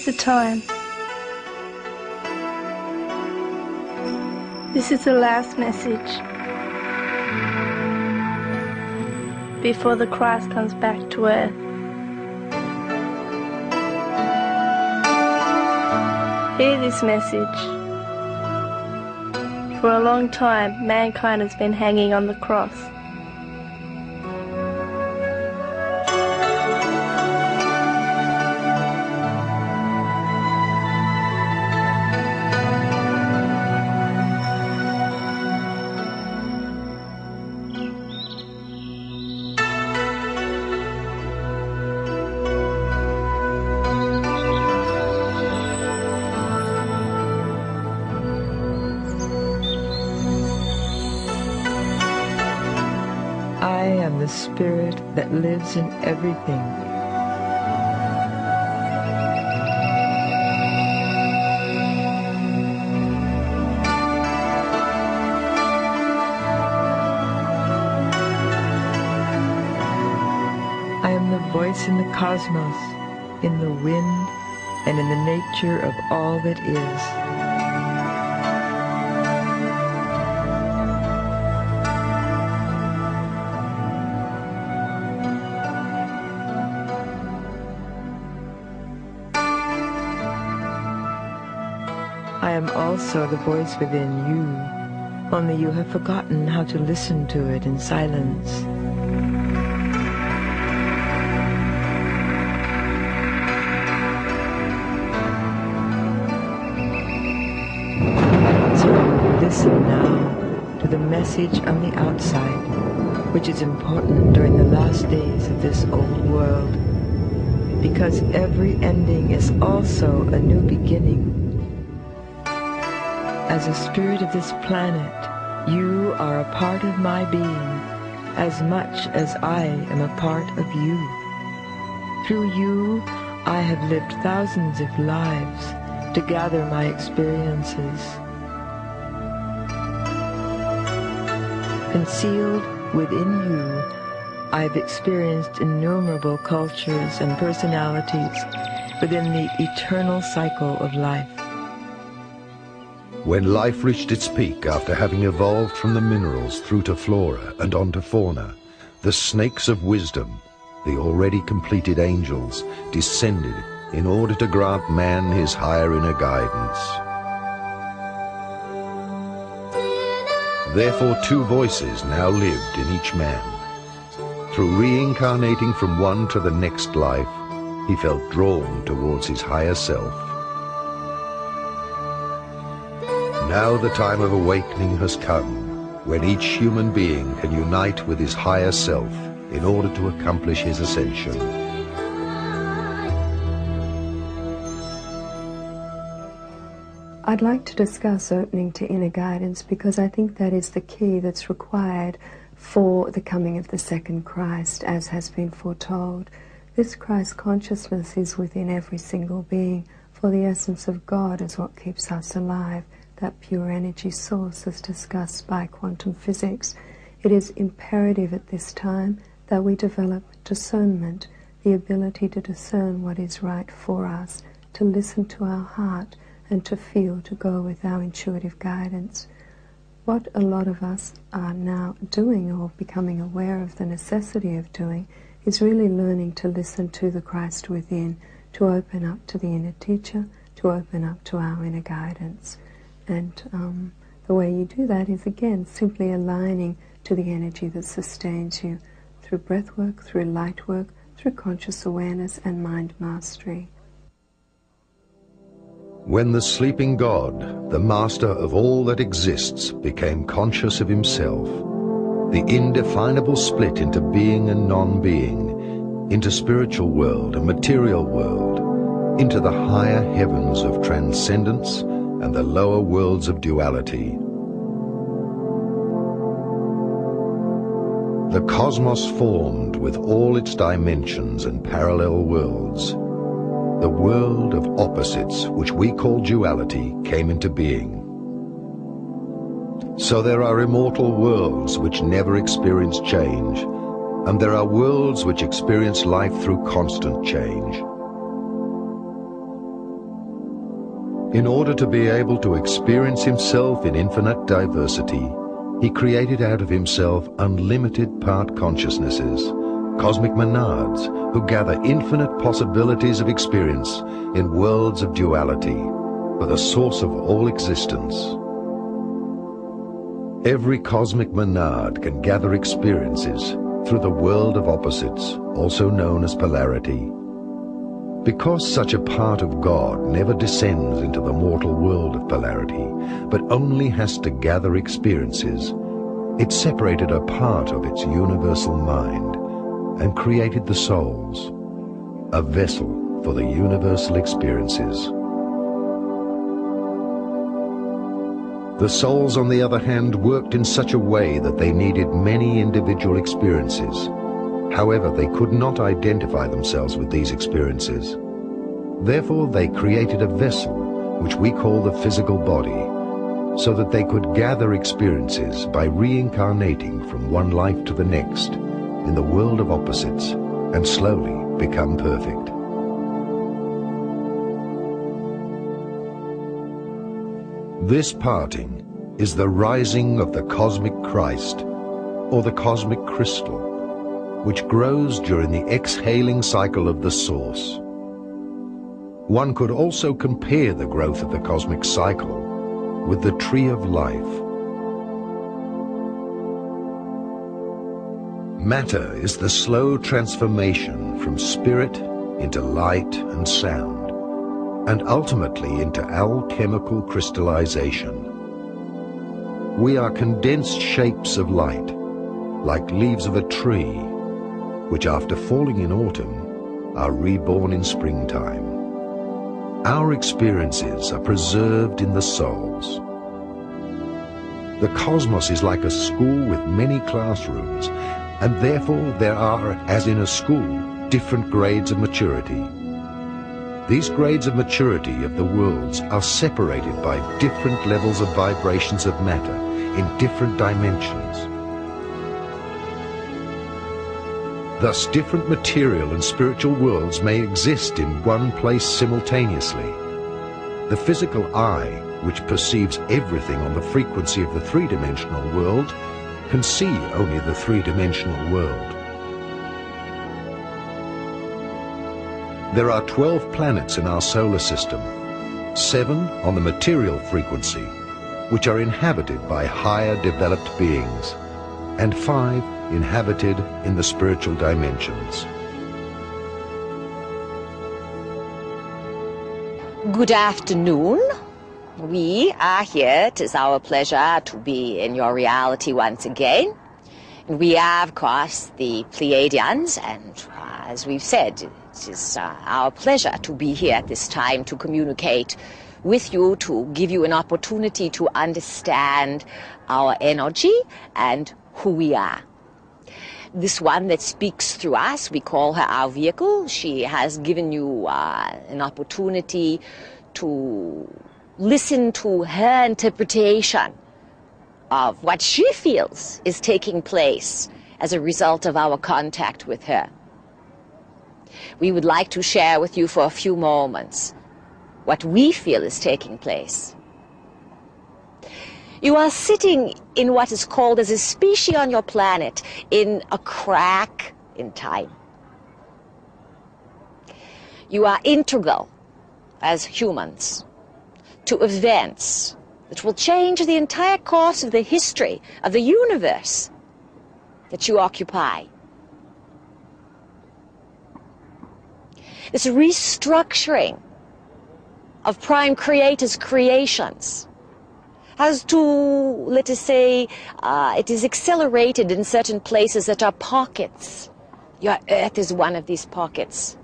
is the time. This is the last message before the Christ comes back to earth. Hear this message. For a long time, mankind has been hanging on the cross. The Spirit that lives in everything. I am the voice in the cosmos, in the wind, and in the nature of all that is. I am also the voice within you, only you have forgotten how to listen to it in silence. So listen now to the message on the outside, which is important during the last days of this old world, because every ending is also a new beginning. As a spirit of this planet, you are a part of my being, as much as I am a part of you. Through you, I have lived thousands of lives to gather my experiences. Concealed within you, I've experienced innumerable cultures and personalities within the eternal cycle of life. When life reached its peak after having evolved from the minerals through to flora and onto fauna, the snakes of wisdom, the already completed angels, descended in order to grant man his higher inner guidance. Therefore 2 voices now lived in each man. Through reincarnating from one to the next life, he felt drawn towards his higher self. Now the time of awakening has come, when each human being can unite with his higher self in order to accomplish his ascension. I'd like to discuss opening to inner guidance because I think that is the key that's required for the coming of the second Christ, as has been foretold. This Christ consciousness is within every single being, for the essence of God is what keeps us alive. That pure energy source as discussed by quantum physics. It is imperative at this time that we develop discernment, the ability to discern what is right for us, to listen to our heart and to feel, to go with our intuitive guidance. What a lot of us are now doing, or becoming aware of the necessity of doing, is really learning to listen to the Christ within, to open up to the inner teacher, to open up to our inner guidance. And the way you do that is, again, simply aligning to the energy that sustains you through breath work, through light work, through conscious awareness and mind mastery. When the sleeping God, the master of all that exists, became conscious of himself, the indefinable split into being and non-being, into spiritual world and material world, into the higher heavens of transcendence and the lower worlds of duality. The cosmos formed with all its dimensions and parallel worlds. The world of opposites, which we call duality, came into being. So there are immortal worlds which never experience change, and there are worlds which experience life through constant change. In order to be able to experience himself in infinite diversity, he created out of himself unlimited part consciousnesses, cosmic monads who gather infinite possibilities of experience in worlds of duality, for the source of all existence. Every cosmic monad can gather experiences through the world of opposites, also known as polarity. Because such a part of God never descends into the mortal world of polarity, but only has to gather experiences, it separated a part of its universal mind and created the souls, a vessel for the universal experiences. The souls, on the other hand, worked in such a way that they needed many individual experiences. However, they could not identify themselves with these experiences. Therefore, they created a vessel, which we call the physical body, so that they could gather experiences by reincarnating from one life to the next in the world of opposites and slowly become perfect. This parting is the rising of the cosmic Christ, or the cosmic crystal, which grows during the exhaling cycle of the source. One could also compare the growth of the cosmic cycle with the tree of life. Matter is the slow transformation from spirit into light and sound, and ultimately into alchemical crystallization. We are condensed shapes of light, like leaves of a tree, which after falling in autumn are reborn in springtime. Our experiences are preserved in the souls. The cosmos is like a school with many classrooms, and therefore there are, as in a school, different grades of maturity. These grades of maturity of the worlds are separated by different levels of vibrations of matter in different dimensions. Thus, different material and spiritual worlds may exist in one place simultaneously. The physical eye, which perceives everything on the frequency of the three-dimensional world, can see only the three-dimensional world. There are 12 planets in our solar system, 7 on the material frequency, which are inhabited by higher developed beings, and 5 inhabited in the spiritual dimensions. Good afternoon. We are here. It is our pleasure to be in your reality once again. And we are, of course, the Pleiadians, and as we've said, it is our pleasure to be here at this time to communicate with you, to give you an opportunity to understand our energy and who we are. This one that speaks through us, we call her our vehicle. She has given you an opportunity to listen to her interpretation of what she feels is taking place as a result of our contact with her. We would like to share with you for a few moments what we feel is taking place. You are sitting in what is called as a species on your planet in a crack in time. You are integral as humans to events that will change the entire course of the history of the universe that you occupy. This restructuring of Prime Creator's creations has to, let us say, it is accelerated in certain places that are pockets. Your Earth is one of these pockets.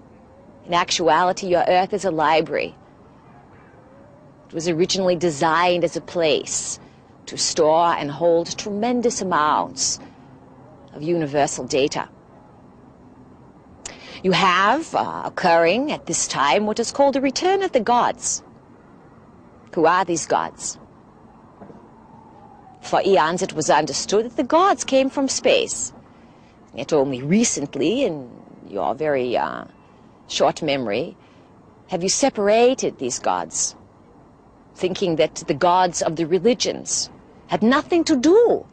In actuality, your Earth is a library. It was originally designed as a place to store and hold tremendous amounts of universal data. You have occurring at this time what is called the return of the gods. Who are these gods? For eons it was understood that the gods came from space. Yet only recently, in your very short memory, have you separated these gods thinking that the gods of the religions had nothing to do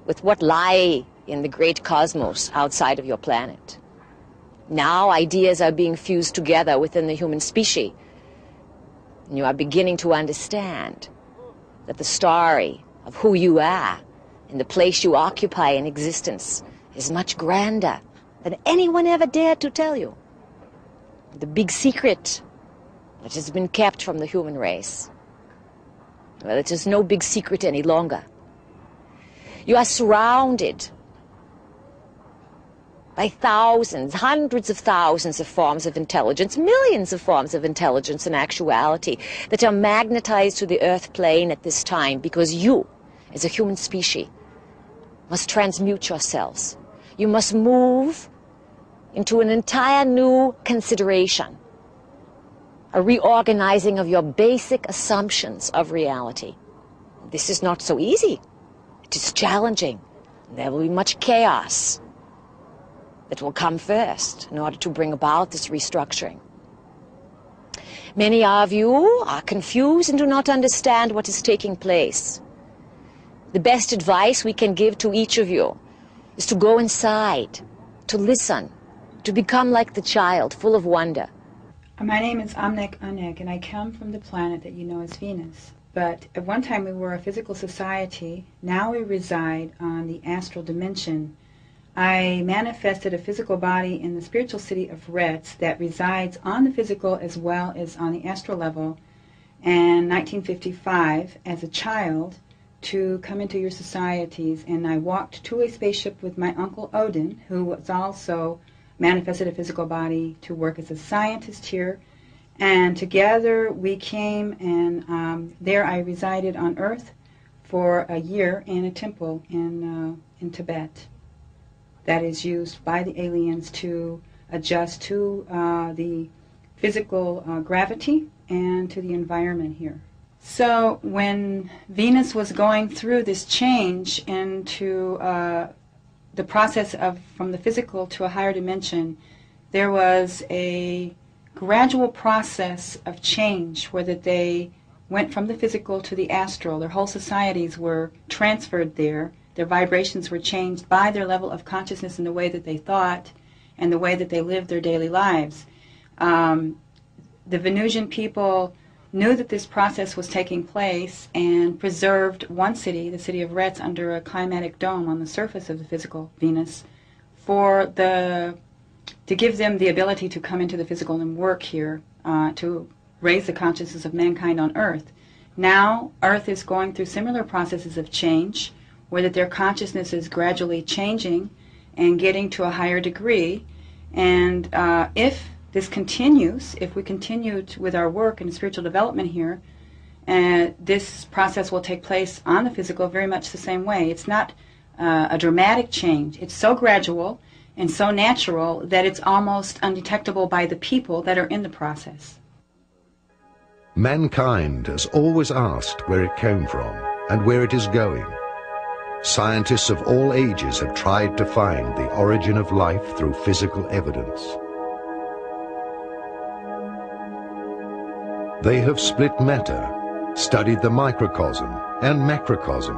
with what lie in the great cosmos outside of your planet. Now ideas are being fused together within the human species, and you are beginning to understand that the story of who you are and the place you occupy in existence is much grander than anyone ever dared to tell you. The big secret that has been kept from the human race. Well, it is no big secret any longer. You are surrounded by thousands, hundreds of thousands of forms of intelligence, millions of forms of intelligence in actuality that are magnetized to the earth plane at this time, because you, as a human species, must transmute yourselves. You must move into an entire new consideration, a reorganizing of your basic assumptions of reality. This is not so easy. It is challenging. There will be much chaos that will come first in order to bring about this restructuring. Many of you are confused and do not understand what is taking place. The best advice we can give to each of you is to go inside, to listen, to become like the child, full of wonder. My name is Amnek Anek, and I come from the planet that you know as Venus. But at one time we were a physical society. Now we reside on the astral dimension. I manifested a physical body in the spiritual city of Retz that resides on the physical as well as on the astral level in 1955 as a child to come into your societies. And I walked to a spaceship with my uncle Odin, who was also manifested a physical body to work as a scientist here. And together we came, and there I resided on Earth for a year in a temple in Tibet that is used by the aliens to adjust to the physical gravity and to the environment here. So when Venus was going through this change into the process of from the physical to a higher dimension, there was a gradual process of change where that they went from the physical to the astral. Their whole societies were transferred there. Their vibrations were changed by their level of consciousness and the way that they thought and the way that they lived their daily lives. The Venusian people knew that this process was taking place and preserved one city, the city of Retz, under a climatic dome on the surface of the physical Venus to give them the ability to come into the physical and work here to raise the consciousness of mankind on Earth. Now Earth is going through similar processes of change where that their consciousness is gradually changing and getting to a higher degree. And if this continues, if we continue with our work and spiritual development here, this process will take place on the physical very much the same way. It's not a dramatic change. It's so gradual and so natural that it's almost undetectable by the people that are in the process. Mankind has always asked where it came from and where it is going. Scientists of all ages have tried to find the origin of life through physical evidence. They have split matter, studied the microcosm and macrocosm,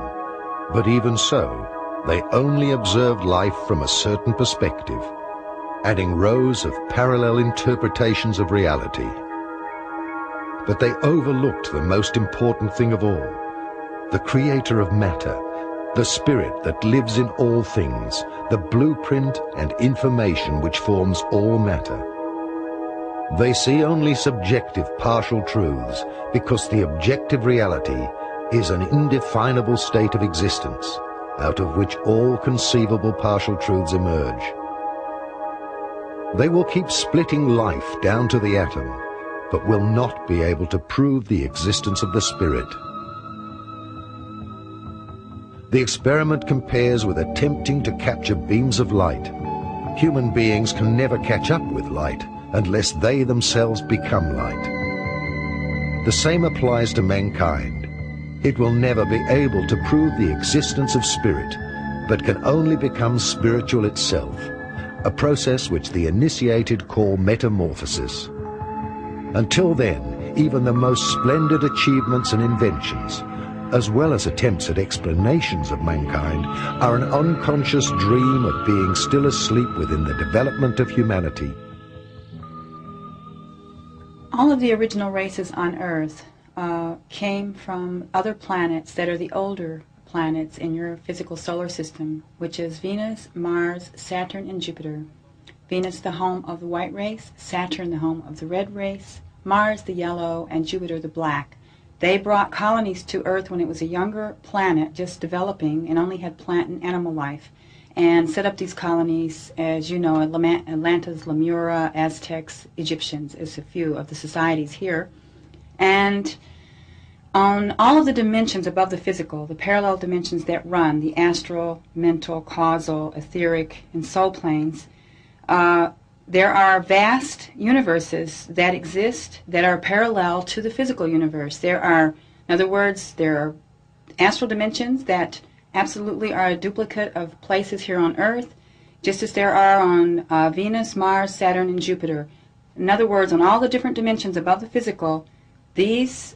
but even so, they only observed life from a certain perspective, adding rows of parallel interpretations of reality. But they overlooked the most important thing of all, the creator of matter, the spirit that lives in all things, the blueprint and information which forms all matter. They see only subjective partial truths because the objective reality is an indefinable state of existence, out of which all conceivable partial truths emerge. They will keep splitting life down to the atom, but will not be able to prove the existence of the spirit. The experiment compares with attempting to capture beams of light. Human beings can never catch up with light unless they themselves become light. The same applies to mankind. It will never be able to prove the existence of spirit, but can only become spiritual itself, a process which the initiated call metamorphosis. Until then, even the most splendid achievements and inventions, as well as attempts at explanations of mankind, are an unconscious dream of being still asleep within the development of humanity. All of the original races on Earth came from other planets that are the older planets in your physical solar system, which is Venus, Mars, Saturn, and Jupiter. Venus, the home of the white race, Saturn, the home of the red race, Mars, the yellow, and Jupiter, the black. They brought colonies to Earth when it was a younger planet, just developing, and only had plant and animal life, and set up these colonies, as you know, Atlantis, Lemura, Aztecs, Egyptians, is a few of the societies here. And on all of the dimensions above the physical, the parallel dimensions that run, the astral, mental, causal, etheric, and soul planes, there are vast universes that exist that are parallel to the physical universe. There are, in other words, there are astral dimensions that absolutely are a duplicate of places here on Earth, just as there are on Venus, Mars, Saturn, and Jupiter. In other words, on all the different dimensions above the physical, these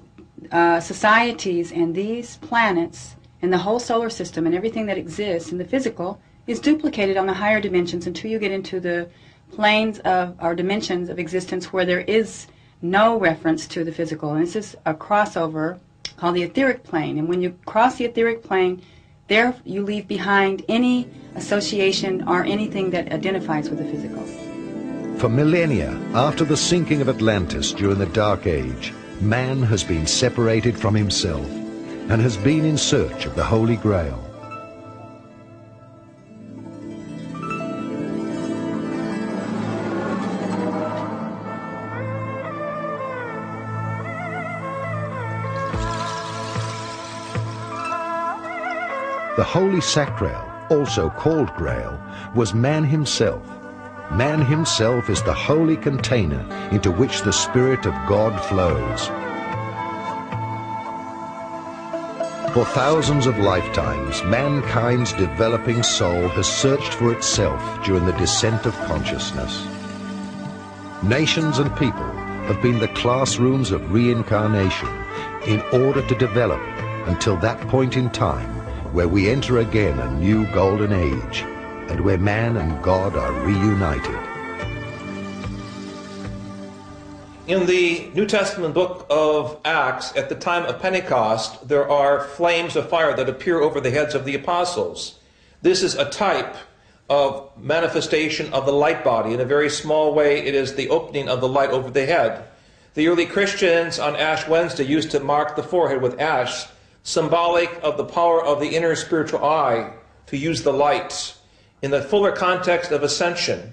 societies and these planets and the whole solar system and everything that exists in the physical is duplicated on the higher dimensions until you get into the planes of, or dimensions of existence where there is no reference to the physical. And this is a crossover called the etheric plane. And when you cross the etheric plane, there you leave behind any association or anything that identifies with the physical. For millennia after the sinking of Atlantis during the Dark Age, man has been separated from himself and has been in search of the Holy Grail. The Holy Sacrail, also called Grail, was man himself. Man himself is the holy container into which the Spirit of God flows. For thousands of lifetimes, mankind's developing soul has searched for itself during the descent of consciousness. Nations and people have been the classrooms of reincarnation in order to develop until that point in time where we enter again a new golden age, and where man and God are reunited. In the New Testament book of Acts, at the time of Pentecost, there are flames of fire that appear over the heads of the apostles. This is a type of manifestation of the light body. In a very small way, it is the opening of the light over the head. The early Christians on Ash Wednesday used to mark the forehead with ash, symbolic of the power of the inner spiritual eye to use the light. In the fuller context of ascension,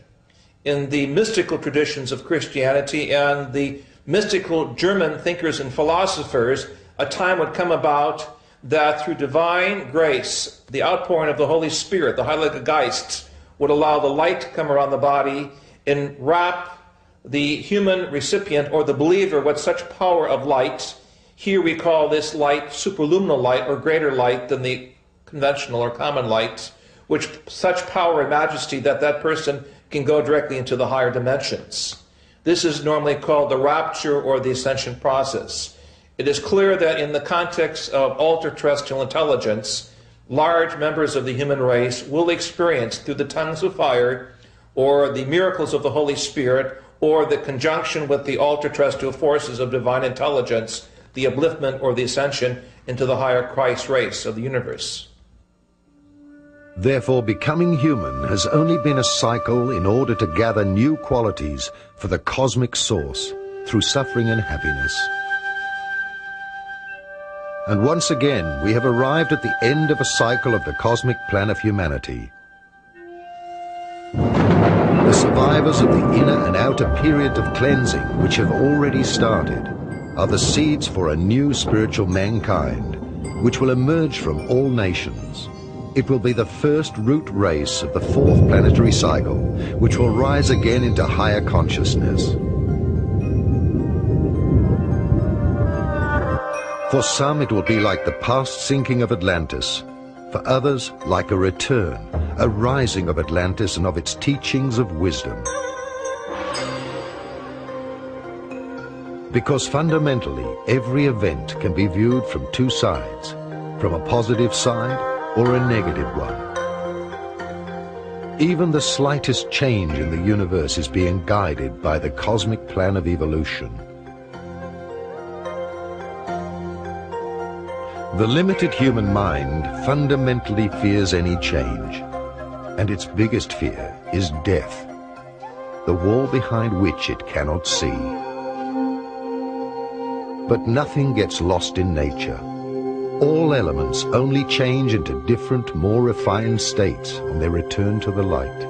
in the mystical traditions of Christianity and the mystical German thinkers and philosophers, a time would come about that through divine grace, the outpouring of the Holy Spirit, the Heilige Geist, would allow the light to come around the body and wrap the human recipient or the believer with such power of light. Here we call this light superluminal light, or greater light than the conventional or common light, which such power and majesty that that person can go directly into the higher dimensions. This is normally called the rapture or the ascension process. It is clear that in the context of ultra-terrestrial intelligence, large members of the human race will experience through the tongues of fire or the miracles of the Holy Spirit or the conjunction with the ultra-terrestrial forces of divine intelligence, the upliftment or the ascension into the higher Christ race of the universe. Therefore, becoming human has only been a cycle in order to gather new qualities for the cosmic source through suffering and happiness. And once again, we have arrived at the end of a cycle of the cosmic plan of humanity. The survivors of the inner and outer period of cleansing, which have already started, are the seeds for a new spiritual mankind, which will emerge from all nations. It will be the first root race of the fourth planetary cycle, which will rise again into higher consciousness. For some, it will be like the past sinking of Atlantis. For others, like a return, a rising of Atlantis and of its teachings of wisdom. Because fundamentally, every event can be viewed from two sides, from a positive side or a negative one. Even the slightest change in the universe is being guided by the cosmic plan of evolution. The limited human mind fundamentally fears any change, and its biggest fear is death, the wall behind which it cannot see. But nothing gets lost in nature. All elements only change into different, more refined states on their return to the light.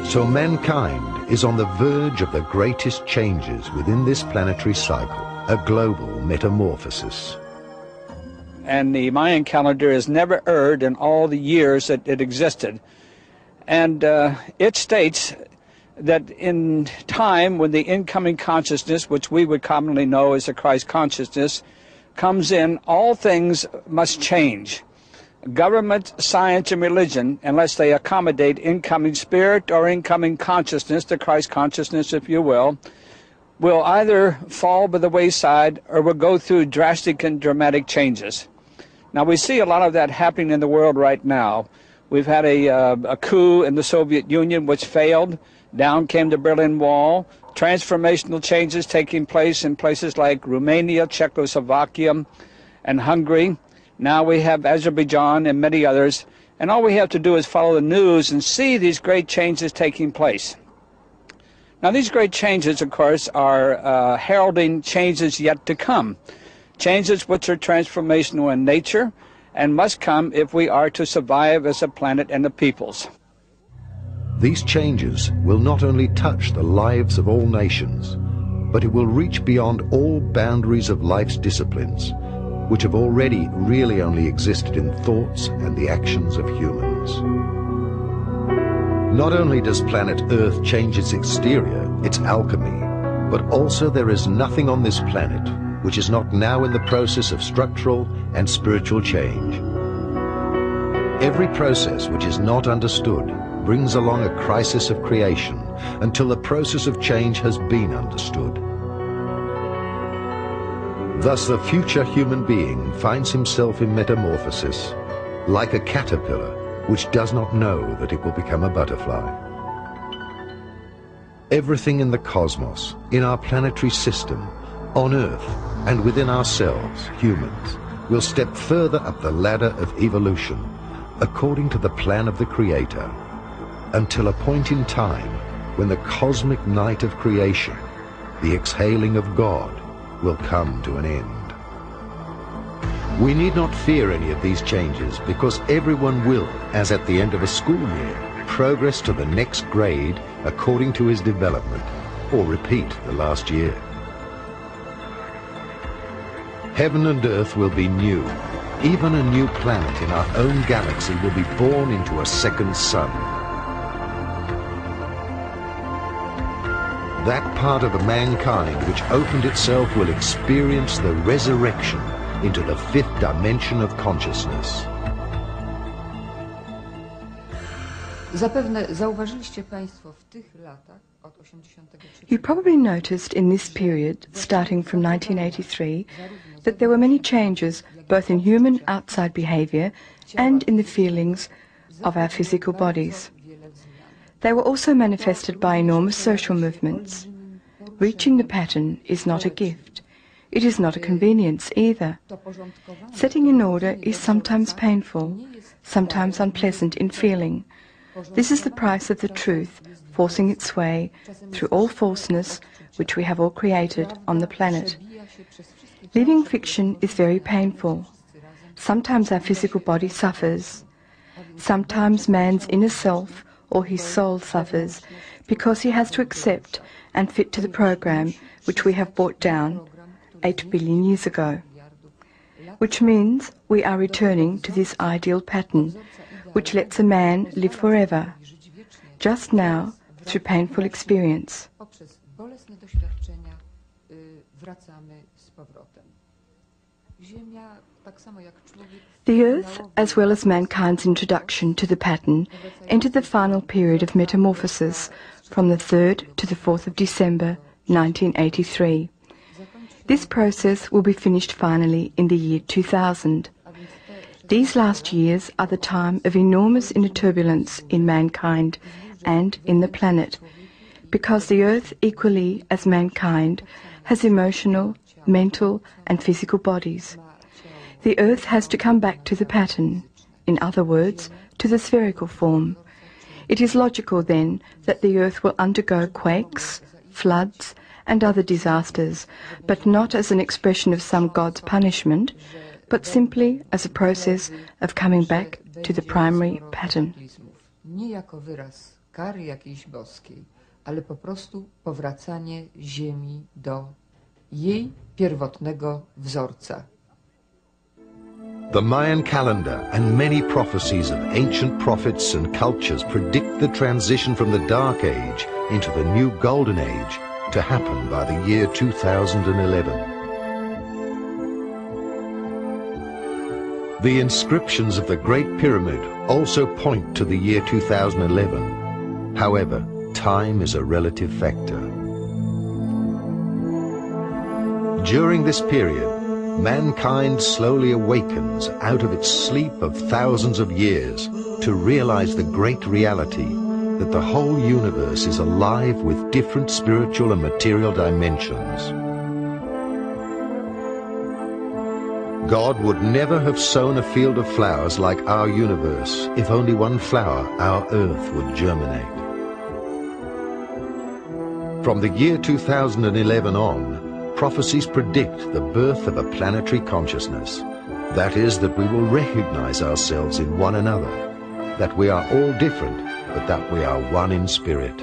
So mankind is on the verge of the greatest changes within this planetary cycle, a global metamorphosis. And the Mayan calendar has never erred in all the years that it existed. And it states that in time when the incoming consciousness, which we would commonly know as the Christ consciousness, comes in, all things must change. Government, science, and religion, unless they accommodate incoming spirit or incoming consciousness, the Christ consciousness, if you will either fall by the wayside or will go through drastic and dramatic changes. Now, we see a lot of that happening in the world right now. We've had a coup in the Soviet Union which failed. Down came the Berlin Wall. Transformational changes taking place in places like Romania, Czechoslovakia, and Hungary. Now we have Azerbaijan and many others. And all we have to do is follow the news and see these great changes taking place. Now, these great changes, of course, are heralding changes yet to come. Changes which are transformational in nature and must come if we are to survive as a planet and the peoples. These changes will not only touch the lives of all nations, but it will reach beyond all boundaries of life's disciplines, which have already really only existed in thoughts and the actions of humans. Not only does planet Earth change its exterior, its alchemy, but also there is nothing on this planet which is not now in the process of structural and spiritual change. Every process which is not understood brings along a crisis of creation until the process of change has been understood. Thus the future human being finds himself in metamorphosis, like a caterpillar which does not know that it will become a butterfly. Everything in the cosmos, in our planetary system, on Earth, and within ourselves, humans, will step further up the ladder of evolution, according to the plan of the Creator, until a point in time when the cosmic night of creation, the exhaling of God, will come to an end. We need not fear any of these changes because everyone will, as at the end of a school year, progress to the next grade according to his development, or repeat the last year. Heaven and earth will be new. Even a new planet in our own galaxy will be born into a second sun. That part of mankind which opened itself will experience the resurrection into the fifth dimension of consciousness. Zapewne zauważyliście Państwo w tych latach od 83. You probably noticed in this period, starting from 1983, that there were many changes both in human outside behavior and in the feelings of our physical bodies. They were also manifested by enormous social movements. Reaching the pattern is not a gift. It is not a convenience either. Setting in order is sometimes painful, sometimes unpleasant in feeling. This is the price of the truth forcing its way through all falseness which we have all created on the planet. Living fiction is very painful. Sometimes our physical body suffers. Sometimes man's inner self or his soul suffers because he has to accept and fit to the program which we have brought down 8 billion years ago. Which means we are returning to this ideal pattern which lets a man live forever, just now through painful experience. The Earth, as well as mankind's introduction to the pattern, entered the final period of metamorphosis from the 3rd to the 4th of December 1983. This process will be finished finally in the year 2000. These last years are the time of enormous inner turbulence in mankind and in the planet, because the Earth, equally as mankind, has emotional, mental and physical bodies. The Earth has to come back to the pattern, in other words, to the spherical form. It is logical then that the Earth will undergo quakes, floods and other disasters, but not as an expression of some God's punishment, but simply as a process of coming back to the primary pattern. Nie jako wyraz kary jakiejś boskiej, ale po prostu powracanie Ziemi do jej pierwotnego wzorca. The Mayan calendar and many prophecies of ancient prophets and cultures predict the transition from the Dark Age into the new Golden Age to happen by the year 2011. The inscriptions of the Great Pyramid also point to the year 2011. However, time is a relative factor. During this period, mankind slowly awakens out of its sleep of thousands of years to realize the great reality that the whole universe is alive with different spiritual and material dimensions. God would never have sown a field of flowers like our universe if only one flower, our Earth, would germinate. From the year 2011 on, prophecies predict the birth of a planetary consciousness. That is, that we will recognize ourselves in one another, that we are all different, but that we are one in spirit.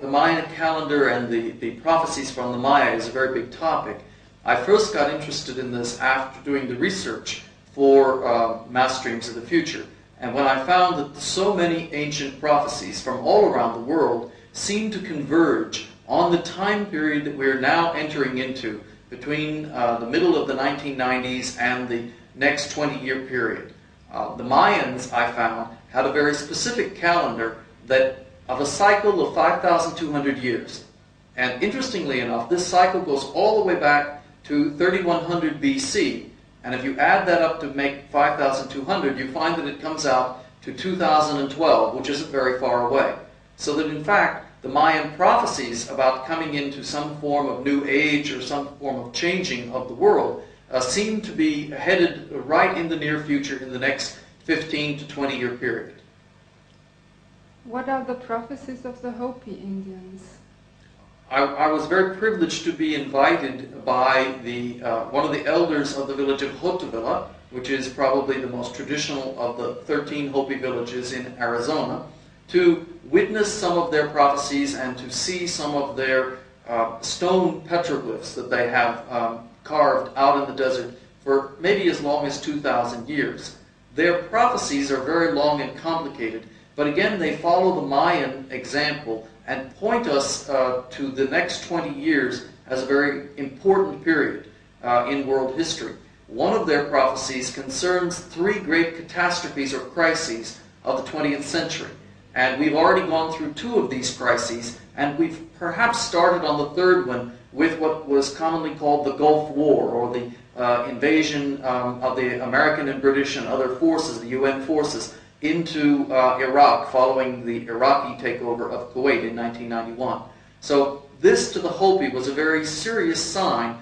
The Mayan calendar and the prophecies from the Maya is a very big topic. I first got interested in this after doing the research for Mass Dreams of the Future. And when I found that so many ancient prophecies from all around the world seem to converge on the time period that we're now entering into between the middle of the 1990s and the next 20-year period. The Mayans, I found, had a very specific calendar of a cycle of 5,200 years. And interestingly enough, this cycle goes all the way back to 3100 BC. And if you add that up to make 5,200, you find that it comes out to 2012, which isn't very far away. So that in fact, the Mayan prophecies about coming into some form of new age or some form of changing of the world seem to be headed right in the near future in the next 15 to 20-year period. What are the prophecies of the Hopi Indians? I was very privileged to be invited by one of the elders of the village of Hotevilla, which is probably the most traditional of the 13 Hopi villages in Arizona, to witness some of their prophecies and to see some of their stone petroglyphs that they have carved out in the desert for maybe as long as 2,000 years. Their prophecies are very long and complicated, but again they follow the Mayan example and point us to the next 20 years as a very important period in world history. One of their prophecies concerns 3 great catastrophes or crises of the 20th century. And we've already gone through 2 of these crises, and we've perhaps started on the 3rd one with what was commonly called the Gulf War, or the invasion of the American and British and other forces, the UN forces, into Iraq following the Iraqi takeover of Kuwait in 1991. So this to the Hopi was a very serious sign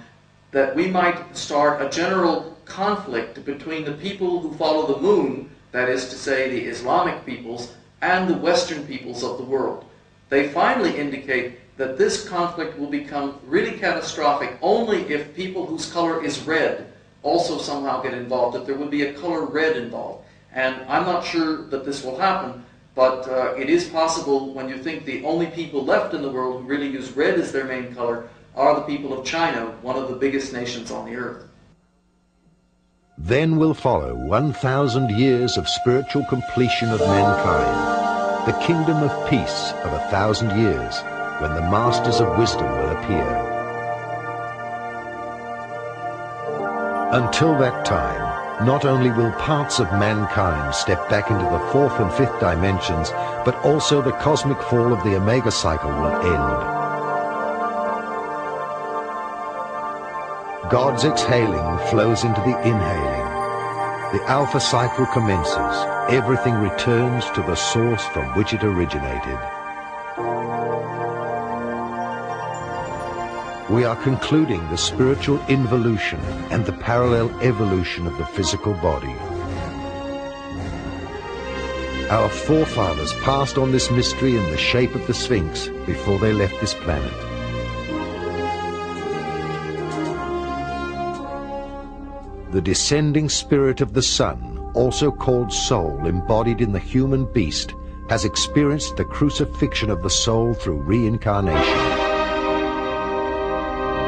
that we might start a general conflict between the people who follow the moon, that is to say the Islamic peoples, and the Western peoples of the world. They finally indicate that this conflict will become really catastrophic only if people whose color is red also somehow get involved, that there would be a color red involved. And I'm not sure that this will happen, but it is possible when you think the only people left in the world who really use red as their main color are the people of China, one of the biggest nations on the earth. Then will follow 1,000 years of spiritual completion of mankind, the kingdom of peace of 1,000 years, when the masters of wisdom will appear. Until that time, not only will parts of mankind step back into the fourth and fifth dimensions, but also the cosmic fall of the Omega cycle will end. God's exhaling flows into the inhaling. The Alpha cycle commences. Everything returns to the source from which it originated. We are concluding the spiritual involution and the parallel evolution of the physical body. Our forefathers passed on this mystery in the shape of the Sphinx before they left this planet. The descending spirit of the sun, also called soul, embodied in the human beast, has experienced the crucifixion of the soul through reincarnation.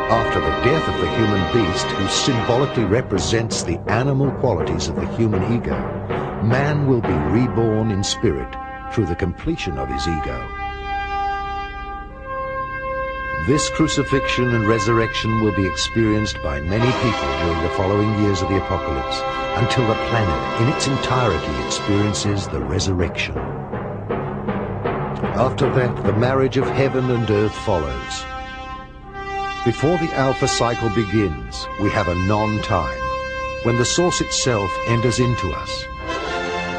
After the death of the human beast, who symbolically represents the animal qualities of the human ego, man will be reborn in spirit through the completion of his ego. This crucifixion and resurrection will be experienced by many people during the following years of the apocalypse, until the planet in its entirety experiences the resurrection. After that, the marriage of heaven and earth follows. Before the Alpha cycle begins, we have a non-time, when the source itself enters into us,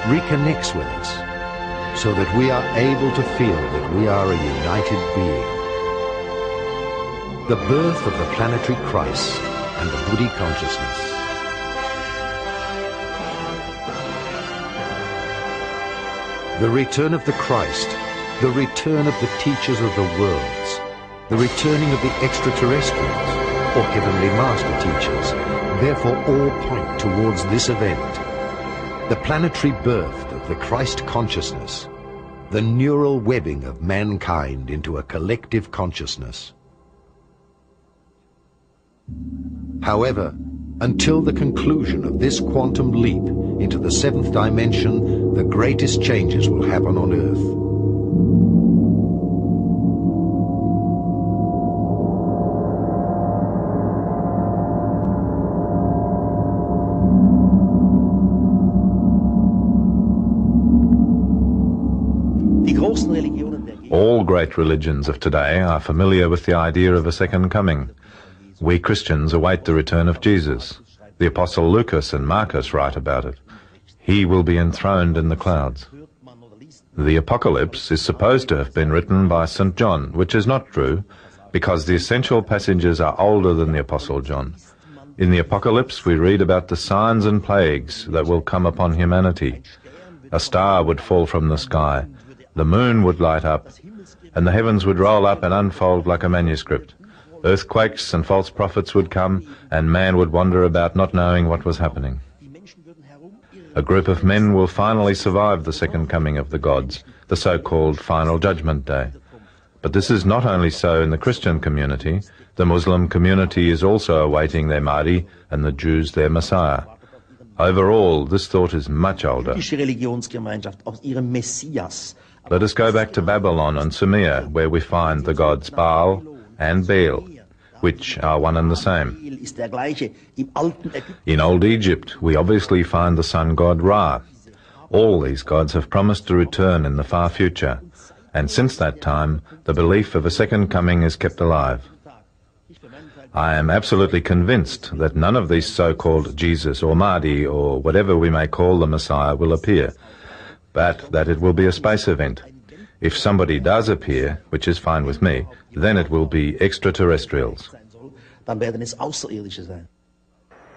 reconnects with us, so that we are able to feel that we are a united being. The birth of the planetary Christ and the Buddhi consciousness. The return of the Christ, the return of the teachers of the worlds, the returning of the extraterrestrials, or heavenly master teachers, therefore all point towards this event. The planetary birth of the Christ consciousness, the neural webbing of mankind into a collective consciousness. However, until the conclusion of this quantum leap into the seventh dimension, the greatest changes will happen on Earth. All great religions of today are familiar with the idea of a second coming. We Christians await the return of Jesus. The Apostle Lucas and Marcus write about it. He will be enthroned in the clouds. The Apocalypse is supposed to have been written by St. John, which is not true, because the essential passages are older than the Apostle John. In the Apocalypse we read about the signs and plagues that will come upon humanity. A star would fall from the sky, the moon would light up, and the heavens would roll up and unfold like a manuscript. Earthquakes and false prophets would come, and man would wander about not knowing what was happening. A group of men will finally survive the second coming of the gods, the so-called Final Judgment Day. But this is not only so in the Christian community. The Muslim community is also awaiting their Mahdi and the Jews their Messiah. Overall, this thought is much older. Let us go back to Babylon and Sumer, where we find the gods Baal and Baal, which are one and the same. In Old Egypt, we obviously find the sun god Ra. All these gods have promised to return in the far future, and since that time, the belief of a second coming is kept alive. I am absolutely convinced that none of these so-called Jesus or Mahdi or whatever we may call the Messiah will appear, but that it will be a space event. If somebody does appear, which is fine with me, then it will be extraterrestrials.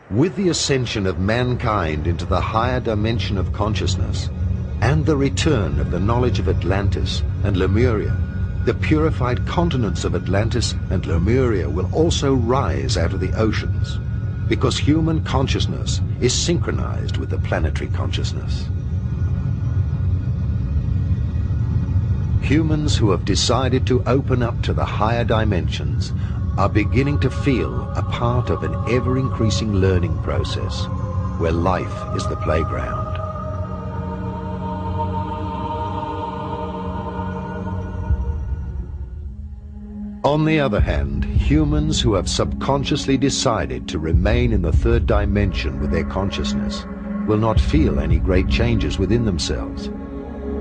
With the ascension of mankind into the higher dimension of consciousness and the return of the knowledge of Atlantis and Lemuria, the purified continents of Atlantis and Lemuria will also rise out of the oceans, because human consciousness is synchronized with the planetary consciousness. Humans who have decided to open up to the higher dimensions are beginning to feel a part of an ever-increasing learning process, where life is the playground. On the other hand, humans who have subconsciously decided to remain in the third dimension with their consciousness will not feel any great changes within themselves.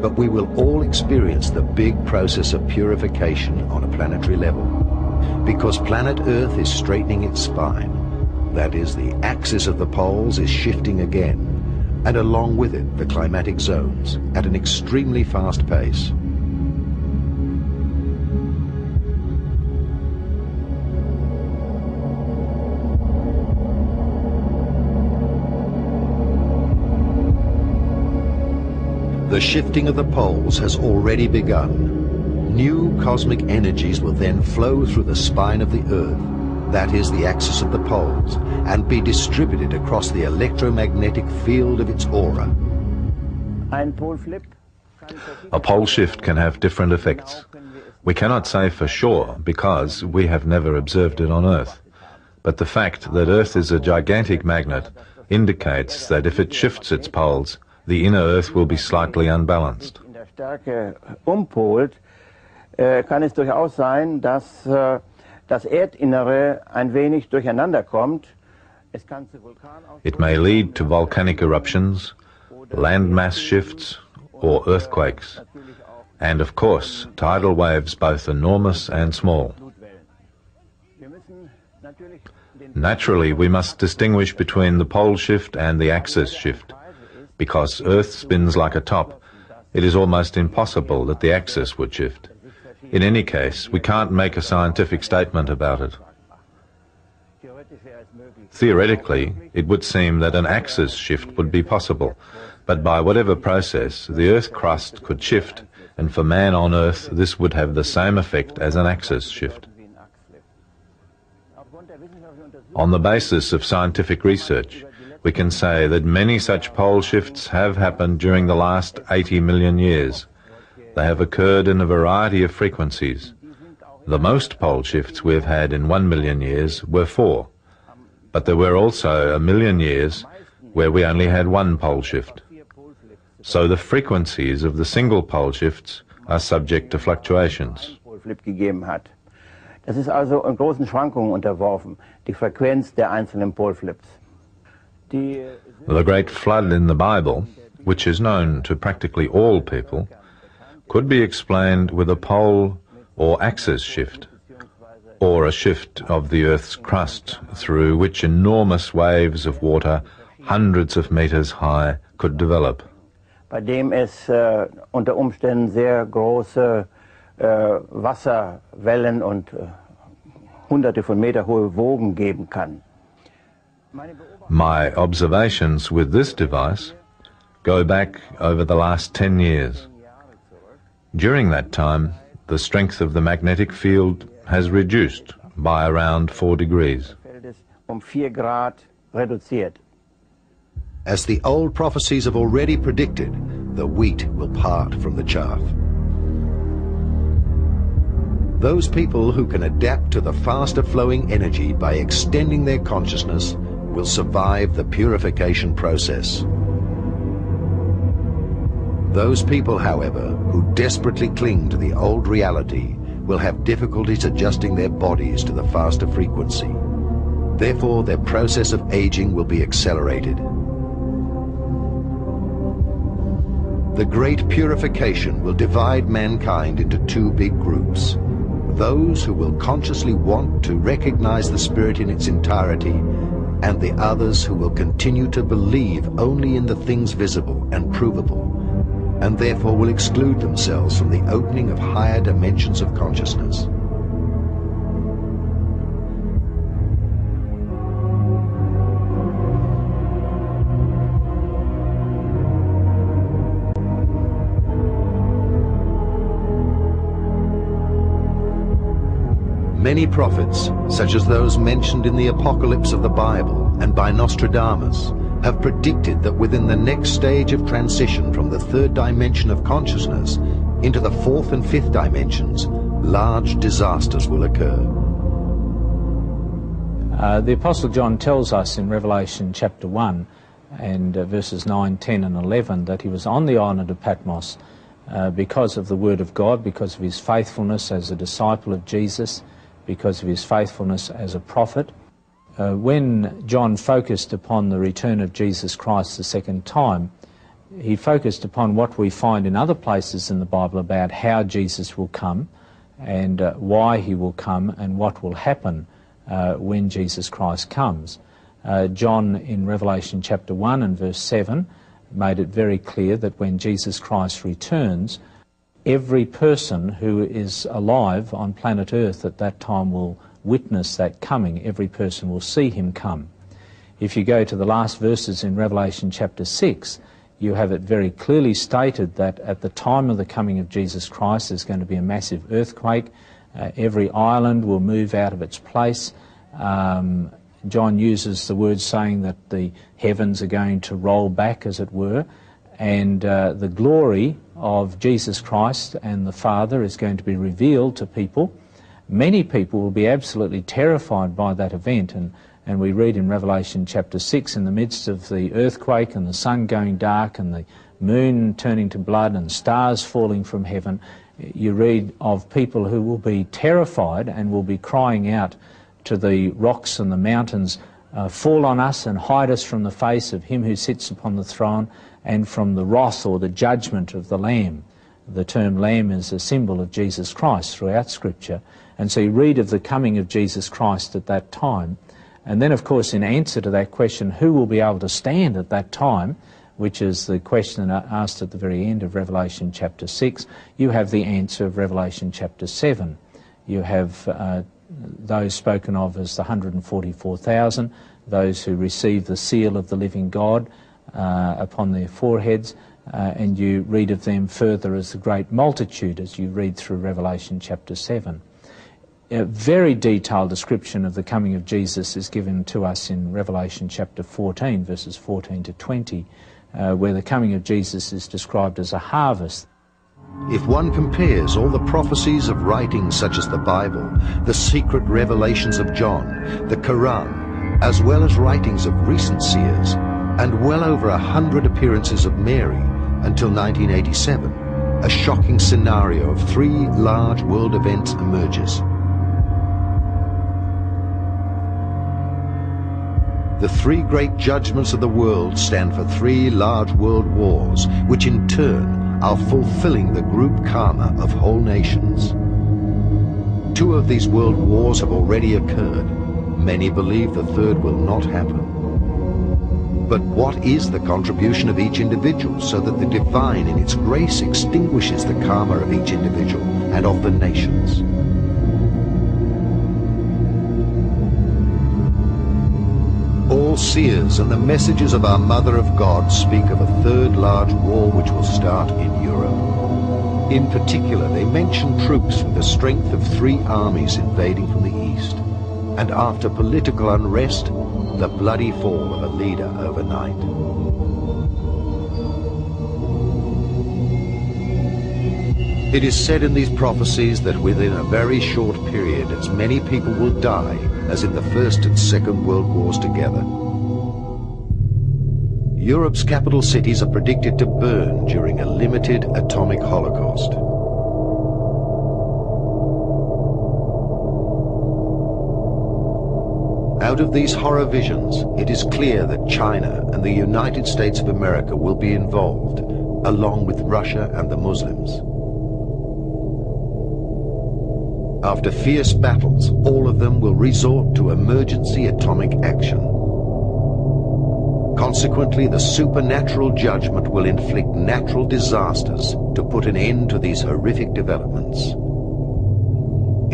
But we will all experience the big process of purification on a planetary level, because planet Earth is straightening its spine. That is, the axis of the poles is shifting again, and along with it the climatic zones at an extremely fast pace. The shifting of the poles has already begun. New cosmic energies will then flow through the spine of the Earth, that is the axis of the poles, and be distributed across the electromagnetic field of its aura. A pole shift can have different effects. We cannot say for sure because we have never observed it on Earth. But the fact that Earth is a gigantic magnet indicates that if it shifts its poles, the inner Earth will be slightly unbalanced. Kann es durchaus sein, dass das Erdinnere ein wenig durcheinander kommt. It may lead to volcanic eruptions, landmass shifts, or earthquakes, and of course tidal waves both enormous and small. Naturally, we must distinguish between the pole shift and the axis shift. Because Earth spins like a top, it is almost impossible that the axis would shift. In any case, we can't make a scientific statement about it. Theoretically, it would seem that an axis shift would be possible, but by whatever process, the Earth crust could shift, and for man on Earth this would have the same effect as an axis shift. On the basis of scientific research, we can say that many such pole shifts have happened during the last 80 million years. They have occurred in a variety of frequencies. The most pole shifts we have had in 1 million years were 4, but there were also 1 million years where we only had 1 pole shift. So the frequencies of the single pole shifts are subject to fluctuations. Das ist also in großen Schwankungen unterworfen, die Frequenz der einzelnen Poleflips. The great flood in the Bible, which is known to practically all people, could be explained with a pole or axis shift, or a shift of the Earth's crust through which enormous waves of water, hundreds of meters high, could develop. Bei dem es unter Umständen sehr große Wasserwellen und hunderte von Meter hohe Wogen geben kann. My observations with this device go back over the last 10 years. During that time, the strength of the magnetic field has reduced by around 4 degrees. 4 Grad reduziert. As the old prophecies have already predicted, the wheat will part from the chaff. Those people who can adapt to the faster flowing energy by extending their consciousness will survive the purification process. Those people, however, who desperately cling to the old reality will have difficulties adjusting their bodies to the faster frequency. Therefore, their process of aging will be accelerated. The great purification will divide mankind into 2 big groups. Those who will consciously want to recognize the Spirit in its entirety, and the others who will continue to believe only in the things visible and provable, and therefore will exclude themselves from the opening of higher dimensions of consciousness. Many prophets, such as those mentioned in the Apocalypse of the Bible and by Nostradamus, have predicted that within the next stage of transition from the 3rd dimension of consciousness into the 4th and 5th dimensions, large disasters will occur. The Apostle John tells us in Revelation chapter 1 and verses 9, 10 and 11 that he was on the island of Patmos because of the Word of God, because of his faithfulness as a disciple of Jesus, because of his faithfulness as a prophet. When John focused upon the return of Jesus Christ the second time, he focused upon what we find in other places in the Bible about how Jesus will come and why he will come and what will happen when Jesus Christ comes. John in Revelation chapter 1 and verse 7 made it very clear that when Jesus Christ returns, every person who is alive on planet Earth at that time will witness that coming. Every person will see him come. If you go to the last verses in Revelation chapter 6, you have it very clearly stated that at the time of the coming of Jesus Christ there's going to be a massive earthquake. Every island will move out of its place. John uses the word saying that the heavens are going to roll back, as it were, and the glory of Jesus Christ and the Father is going to be revealed to people. Many people will be absolutely terrified by that event, and we read in Revelation chapter 6, in the midst of the earthquake and the sun going dark and the moon turning to blood and stars falling from heaven, you read of people who will be terrified and will be crying out to the rocks and the mountains, fall on us and hide us from the face of him who sits upon the throne and from the wrath or the judgment of the Lamb. The term Lamb is a symbol of Jesus Christ throughout Scripture. And so you read of the coming of Jesus Christ at that time. And then, of course, in answer to that question, who will be able to stand at that time, which is the question asked at the very end of Revelation chapter 6, you have the answer of Revelation chapter 7. You have those spoken of as the 144,000, those who receive the seal of the living God upon their foreheads, and you read of them further as the great multitude as you read through Revelation chapter 7. A very detailed description of the coming of Jesus is given to us in Revelation chapter 14, verses 14 to 20, where the coming of Jesus is described as a harvest. If one compares all the prophecies of writings such as the Bible, the secret revelations of John, the Quran, as well as writings of recent seers, and well over 100 appearances of Mary until 1987, a shocking scenario of 3 large world events emerges. The 3 great judgments of the world stand for 3 large world wars, which in turn are fulfilling the group karma of whole nations. 2 of these world wars have already occurred. Many believe the third will not happen. But what is the contribution of each individual so that the divine in its grace extinguishes the karma of each individual and of the nations? All seers and the messages of our Mother of God speak of a 3rd large war which will start in Europe. In particular, they mention troops with the strength of 3 armies invading from the east, and after political unrest, the bloody fall of a leader overnight. It is said in these prophecies that within a very short period as many people will die as in the First and Second World Wars together. Europe's capital cities are predicted to burn during a limited atomic holocaust. Out of these horror visions, it is clear that China and the United States of America will be involved, along with Russia and the Muslims. After fierce battles, all of them will resort to emergency atomic action. Consequently, the supernatural judgment will inflict natural disasters to put an end to these horrific developments.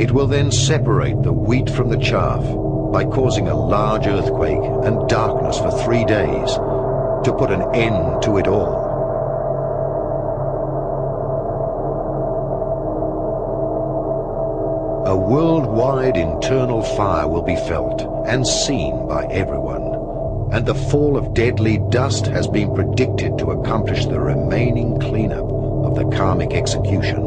It will then separate the wheat from the chaff by causing a large earthquake and darkness for 3 days to put an end to it all. A worldwide internal fire will be felt and seen by everyone, and the fall of deadly dust has been predicted to accomplish the remaining cleanup of the karmic execution.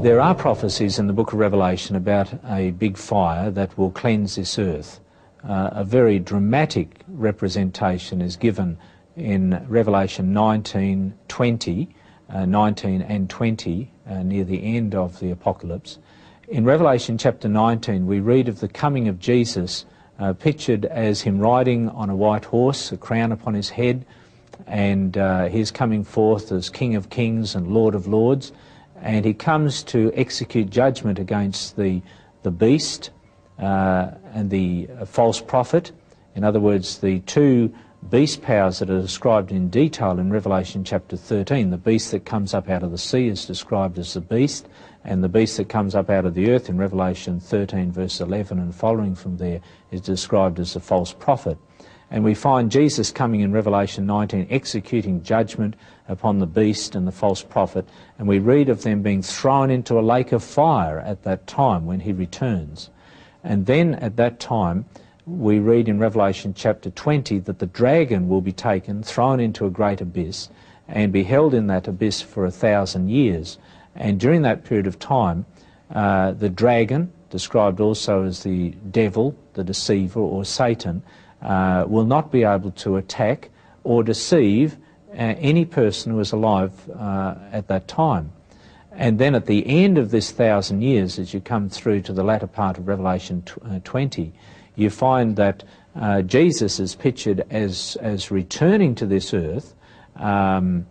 There are prophecies in the book of Revelation about a big fire that will cleanse this earth. A very dramatic representation is given in Revelation 19, 20, 19 and 20, near the end of the Apocalypse. In Revelation chapter 19, we read of the coming of Jesus, pictured as him riding on a white horse, a crown upon his head, and he's coming forth as King of Kings and Lord of Lords, and he comes to execute judgment against the beast and the false prophet. In other words, the two beast powers that are described in detail in Revelation chapter 13. The beast that comes up out of the sea is described as the beast, and the beast that comes up out of the earth in Revelation 13 verse 11 and following from there is described as the false prophet. And we find Jesus coming in Revelation 19 executing judgment upon the beast and the false prophet, and we read of them being thrown into a lake of fire at that time when he returns. And then at that time we read in Revelation chapter 20 that the dragon will be taken, thrown into a great abyss, and be held in that abyss for 1,000 years. And during that period of time, the dragon, described also as the devil, the deceiver, or Satan, will not be able to attack or deceive any person who is alive at that time. And then at the end of this 1,000 years, as you come through to the latter part of Revelation 20, you find that Jesus is pictured as returning to this earth, and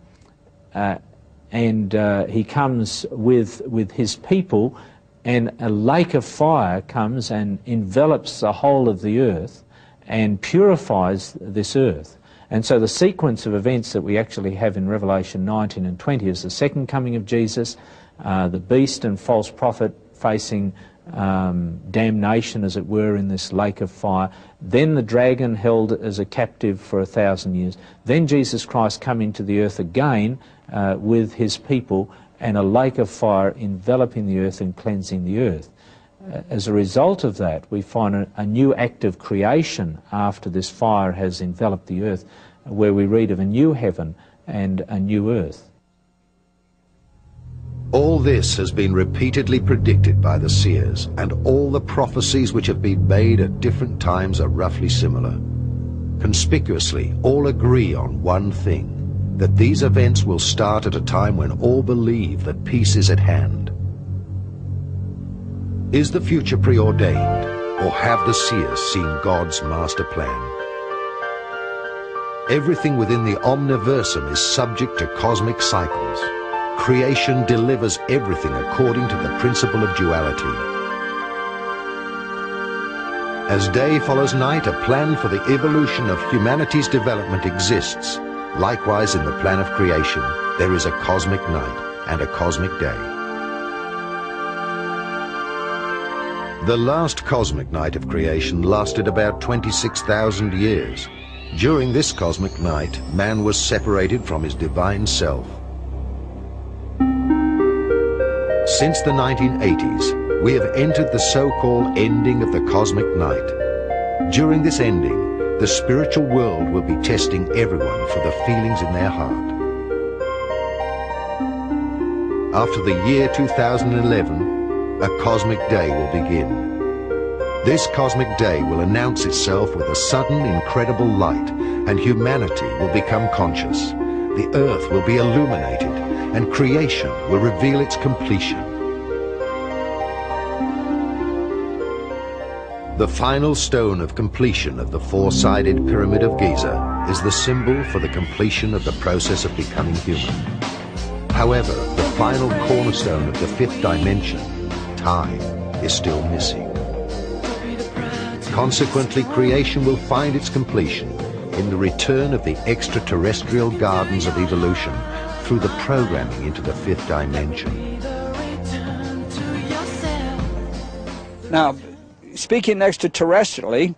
he comes with his people, and a lake of fire comes and envelops the whole of the earth and purifies this earth. And so the sequence of events that we actually have in Revelation 19 and 20 is the second coming of Jesus, the beast and false prophet facing damnation, as it were, in this lake of fire, then the dragon held as a captive for 1,000 years, then Jesus Christ coming to the earth again with his people, and a lake of fire enveloping the earth and cleansing the earth. As a result of that, we find a new act of creation after this fire has enveloped the earth, where we read of a new heaven and a new earth. All this has been repeatedly predicted by the seers, and all the prophecies which have been made at different times are roughly similar. Conspicuously, all agree on one thing, that these events will start at a time when all believe that peace is at hand. Is the future preordained, or have the seers seen God's master plan? Everything within the omniversum is subject to cosmic cycles. Creation delivers everything according to the principle of duality. As day follows night, a plan for the evolution of humanity's development exists. Likewise, in the plan of creation, there is a cosmic night and a cosmic day. The last cosmic night of creation lasted about 26,000 years. During this cosmic night, man was separated from his divine self. Since the 1980s, we have entered the so-called ending of the cosmic night. During this ending, the spiritual world will be testing everyone for the feelings in their heart. After the year 2011, a cosmic day will begin. This cosmic day will announce itself with a sudden, incredible light, and humanity will become conscious. The earth will be illuminated, and creation will reveal its completion. The final stone of completion of the four-sided Pyramid of Giza is the symbol for the completion of the process of becoming human. However, the final cornerstone of the fifth dimension, time, is still missing. Consequently, creation will find its completion in the return of the extraterrestrial gardens of evolution through the programming into the fifth dimension. Now, speaking extraterrestrially,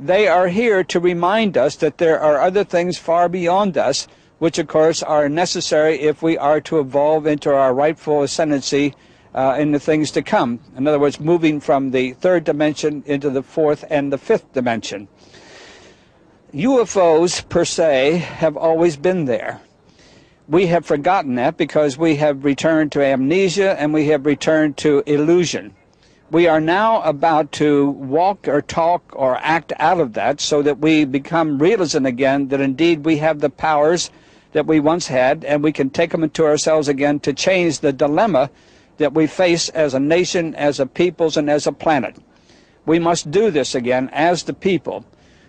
they are here to remind us that there are other things far beyond us, which of course are necessary if we are to evolve into our rightful ascendancy in the things to come. In other words, moving from the third dimension into the fourth and the fifth dimension. UFOs, per se, have always been there. We have forgotten that because we have returned to amnesia and we have returned to illusion. We are now about to walk or talk or act out of that so that we become realism again, that indeed we have the powers that we once had, and we can take them into ourselves again to change the dilemma that we face as a nation, as a peoples, and as a planet. We must do this again as the people.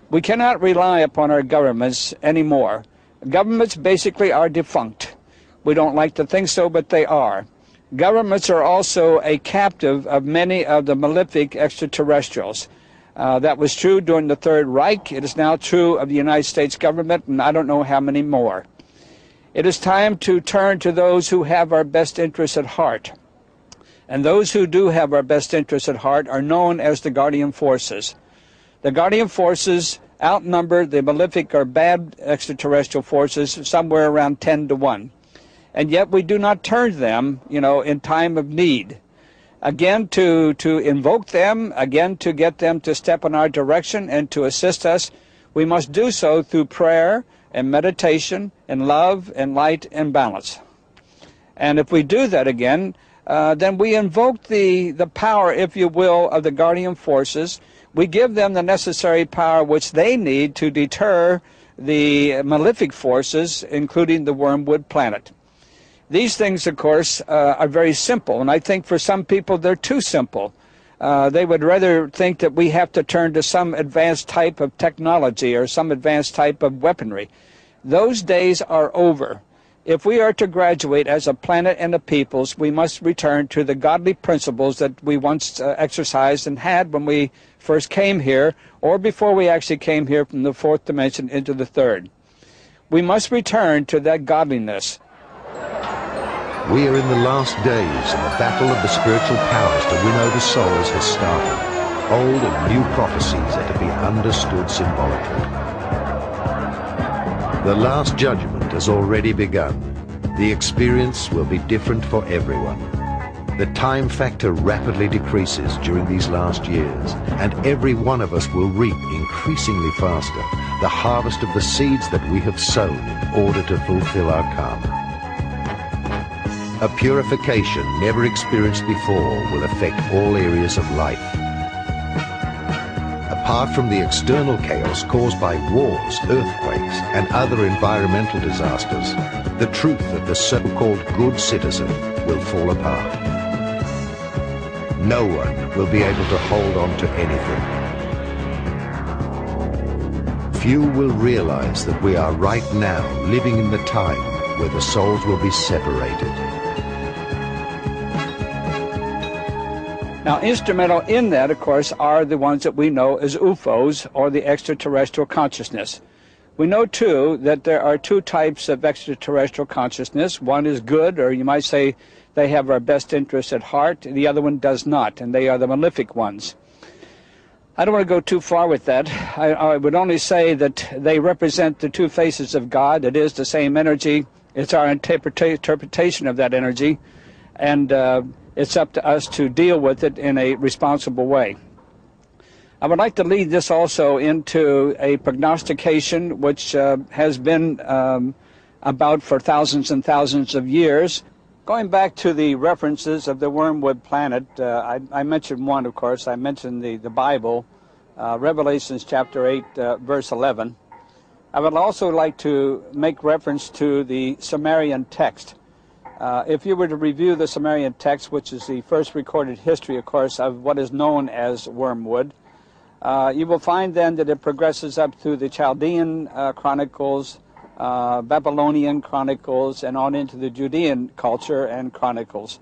We cannot rely upon our governments anymore. Governments basically are defunct. We don't like to think so, but they are. Governments are also a captive of many of the malefic extraterrestrials. That was true during the Third Reich. It is now true of the United States government, and I don't know how many more. It is time to turn to those who have our best interests at heart. And those who do have our best interests at heart are known as the guardian forces. The guardian forces outnumber the malefic or bad extraterrestrial forces somewhere around 10 to 1. And yet we do not turn to them, in time of need. Again, to invoke them, again to get them to step in our direction and to assist us, we must do so through prayer and meditation and love and light and balance. And if we do that again, then we invoke the power, if you will, of the guardian forces. We give them the necessary power which they need to deter the malefic forces, including the wormwood planet. These things, of course, are very simple, and I think for some people they're too simple. They would rather think that we have to turn to some advanced type of technology or some advanced type of weaponry. Those days are over. If we are to graduate as a planet and a peoples, we must return to the godly principles that we once exercised and had when we first came here, or before we actually came here from the fourth dimension into the third. We must return to that godliness. We are in the last days, and the battle of the spiritual powers to win over souls has started. Old and new prophecies are to be understood symbolically. The Last Judgment has already begun. The experience will be different for everyone. The time factor rapidly decreases during these last years, and every one of us will reap increasingly faster the harvest of the seeds that we have sown in order to fulfill our karma. A purification never experienced before will affect all areas of life. Apart from the external chaos caused by wars, earthquakes, and other environmental disasters, the truth of the so-called good citizen will fall apart. No one will be able to hold on to anything. Few will realize that we are right now living in the time where the souls will be separated. Now, instrumental in that, of course, are the ones that we know as UFOs, or the extraterrestrial consciousness. We know, too, that there are two types of extraterrestrial consciousness. One is good, or you might say they have our best interests at heart. The other one does not, and they are the malefic ones. I don't want to go too far with that. I would only say that they represent the two faces of God. It is the same energy. It's our interpretation of that energy, and it's up to us to deal with it in a responsible way. I would like to lead this also into a prognostication which has been about for thousands and thousands of years. Going back to the references of the wormwood planet, I mentioned one, of course. I mentioned the Bible, Revelations chapter 8, verse 11. I would also like to make reference to the Sumerian text. If you were to review the Sumerian text, which is the first recorded history, of course, of what is known as wormwood, you will find then that it progresses up through the Chaldean chronicles, Babylonian chronicles, and on into the Judean culture and chronicles.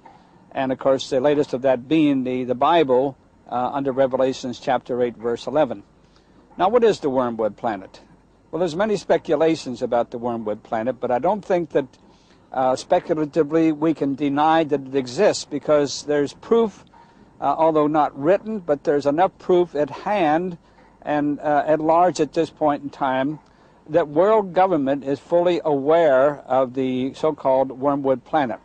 And, of course, the latest of that being the Bible under Revelations chapter 8, verse 11. Now, what is the wormwood planet? Well, there's many speculations about the wormwood planet, but I don't think that speculatively we can deny that it exists, because there's proof, although not written, but there's enough proof at hand and at large at this point in time that world government is fully aware of the so-called wormwood planet.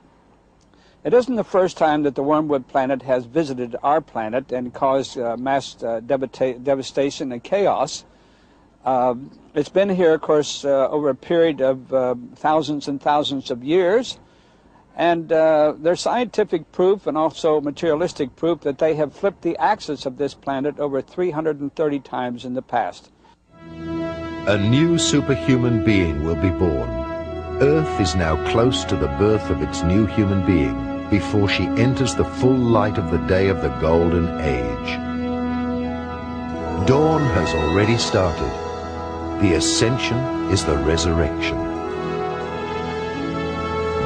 It isn't the first time that the wormwood planet has visited our planet and caused mass devastation and chaos. It's been here, of course, over a period of thousands and thousands of years, And there's scientific proof and also materialistic proof that they have flipped the axis of this planet over 330 times in the past. A new superhuman being will be born. Earth is now close to the birth of its new human being before she enters the full light of the day of the golden age. Dawn has already started. The ascension is the resurrection.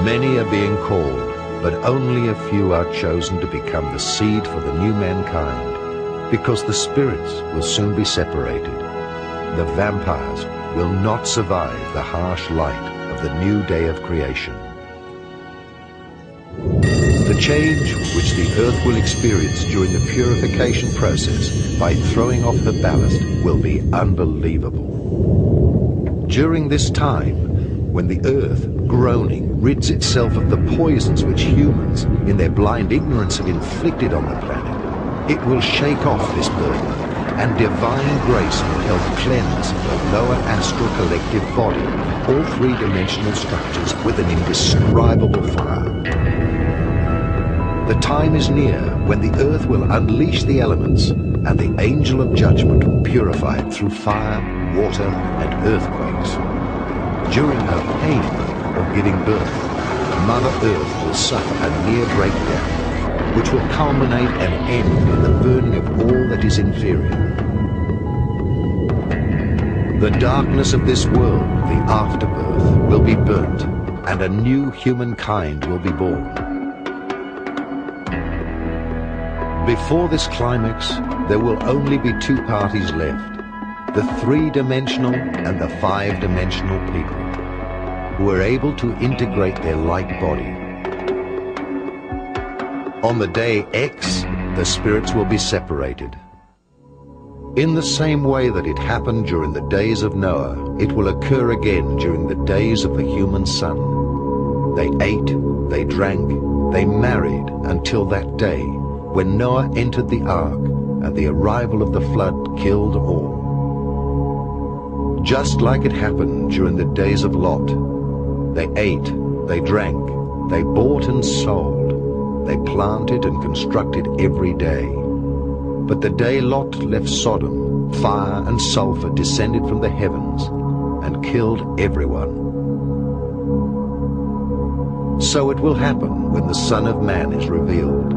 Many are being called, but only a few are chosen to become the seed for the new mankind, because the spirits will soon be separated. The vampires will not survive the harsh light of the new day of creation. The change which the earth will experience during the purification process by throwing off her ballast will be unbelievable. During this time, when the earth, groaning, rids itself of the poisons which humans, in their blind ignorance, have inflicted on the planet, it will shake off this burden, and divine grace will help cleanse the lower astral collective body, all three-dimensional structures, with an indescribable fire. The time is near when the earth will unleash the elements, and the angel of judgment will purify it through fire, water, and earthquakes. During her pain of giving birth, Mother Earth will suffer a near breakdown, which will culminate and end in the burning of all that is inferior. The darkness of this world, the afterbirth, will be burnt, and a new humankind will be born. Before this climax, there will only be two parties left, the three-dimensional and the five-dimensional people, who are able to integrate their light body. On the day X, the spirits will be separated. In the same way that it happened during the days of Noah, it will occur again during the days of the human son. They ate, they drank, they married until that day when Noah entered the ark and the arrival of the flood killed all. Just like it happened during the days of Lot, they ate, they drank, they bought and sold, they planted and constructed every day. But the day Lot left Sodom, fire and sulfur descended from the heavens and killed everyone. So it will happen when the Son of Man is revealed.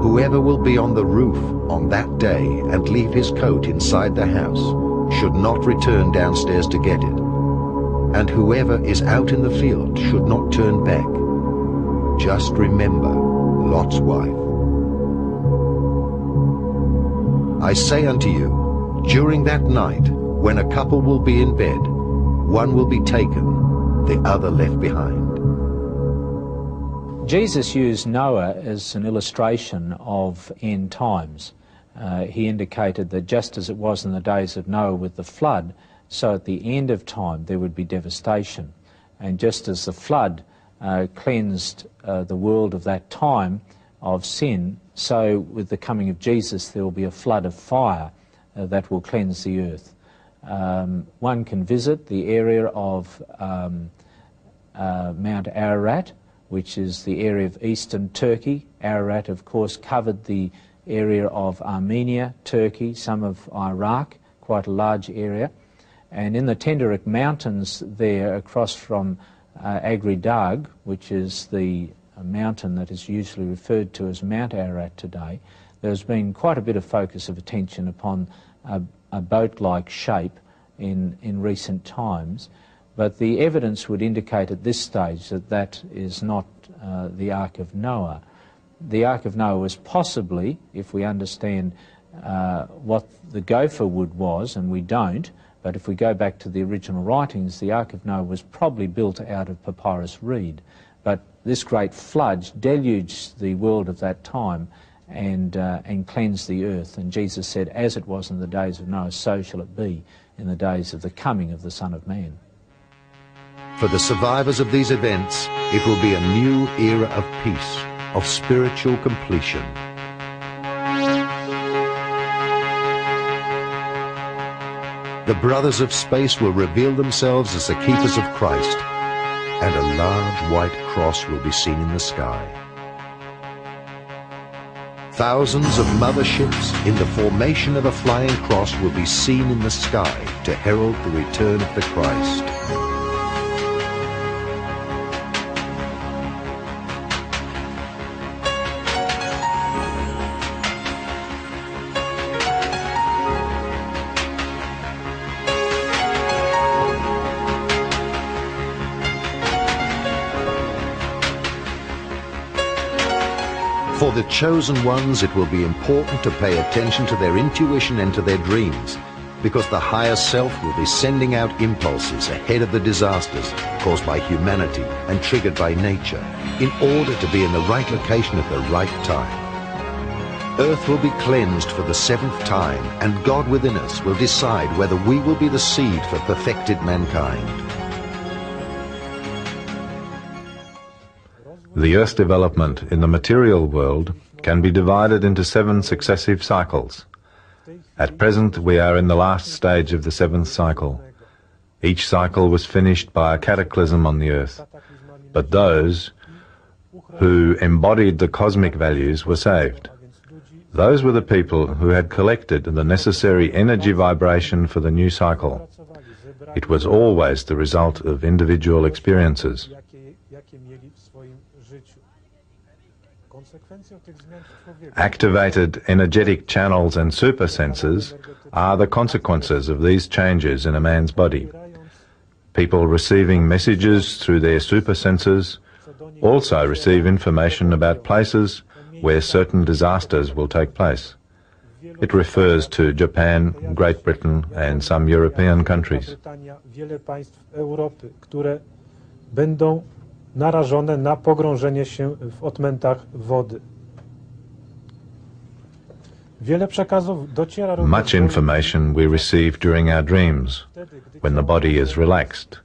Whoever will be on the roof on that day and leave his coat inside the house should not return downstairs to get it. And whoever is out in the field should not turn back. Just remember Lot's wife. I say unto you, during that night, when a couple will be in bed, one will be taken, the other left behind. Jesus used Noah as an illustration of end times. He indicated that just as it was in the days of Noah with the flood, so at the end of time there would be devastation. And just as the flood cleansed the world of that time of sin, so with the coming of Jesus there will be a flood of fire that will cleanse the earth. One can visit the area of Mount Ararat, which is the area of eastern Turkey. Ararat, of course, covered the area of Armenia, Turkey, some of Iraq, quite a large area. And in the Tenderek Mountains there, across from Agridag, which is the mountain that is usually referred to as Mount Ararat today, there's been quite a bit of focus of attention upon a boat-like shape in recent times. But the evidence would indicate at this stage that that is not the Ark of Noah. The Ark of Noah was possibly, if we understand what the gopher wood was, and we don't, but if we go back to the original writings, the Ark of Noah was probably built out of papyrus reed. But this great flood deluged the world of that time and cleansed the earth. And Jesus said, as it was in the days of Noah, so shall it be in the days of the coming of the Son of Man. For the survivors of these events, it will be a new era of peace, of spiritual completion. The brothers of space will reveal themselves as the keepers of Christ. and a large white cross will be seen in the sky. Thousands of motherships in the formation of a flying cross will be seen in the sky to herald the return of the Christ. For the chosen ones, it will be important to pay attention to their intuition and to their dreams, because the higher self will be sending out impulses ahead of the disasters caused by humanity and triggered by nature, in order to be in the right location at the right time. Earth will be cleansed for the 7th time, and God within us will decide whether we will be the seed for perfected mankind. The Earth's development in the material world can be divided into 7 successive cycles. At present, we are in the last stage of the 7th cycle. Each cycle was finished by a cataclysm on the Earth, but those who embodied the cosmic values were saved. Those were the people who had collected the necessary energy vibration for the new cycle. It was always the result of individual experiences. Activated energetic channels and super senses are the consequences of these changes in a man's body. People receiving messages through their super senses also receive information about places where certain disasters will take place. It refers to Japan, Great Britain and some European countries. Narażone na pogrążenie się w odmętach wody. Much information we receive during our dreams, when the body is relaxed,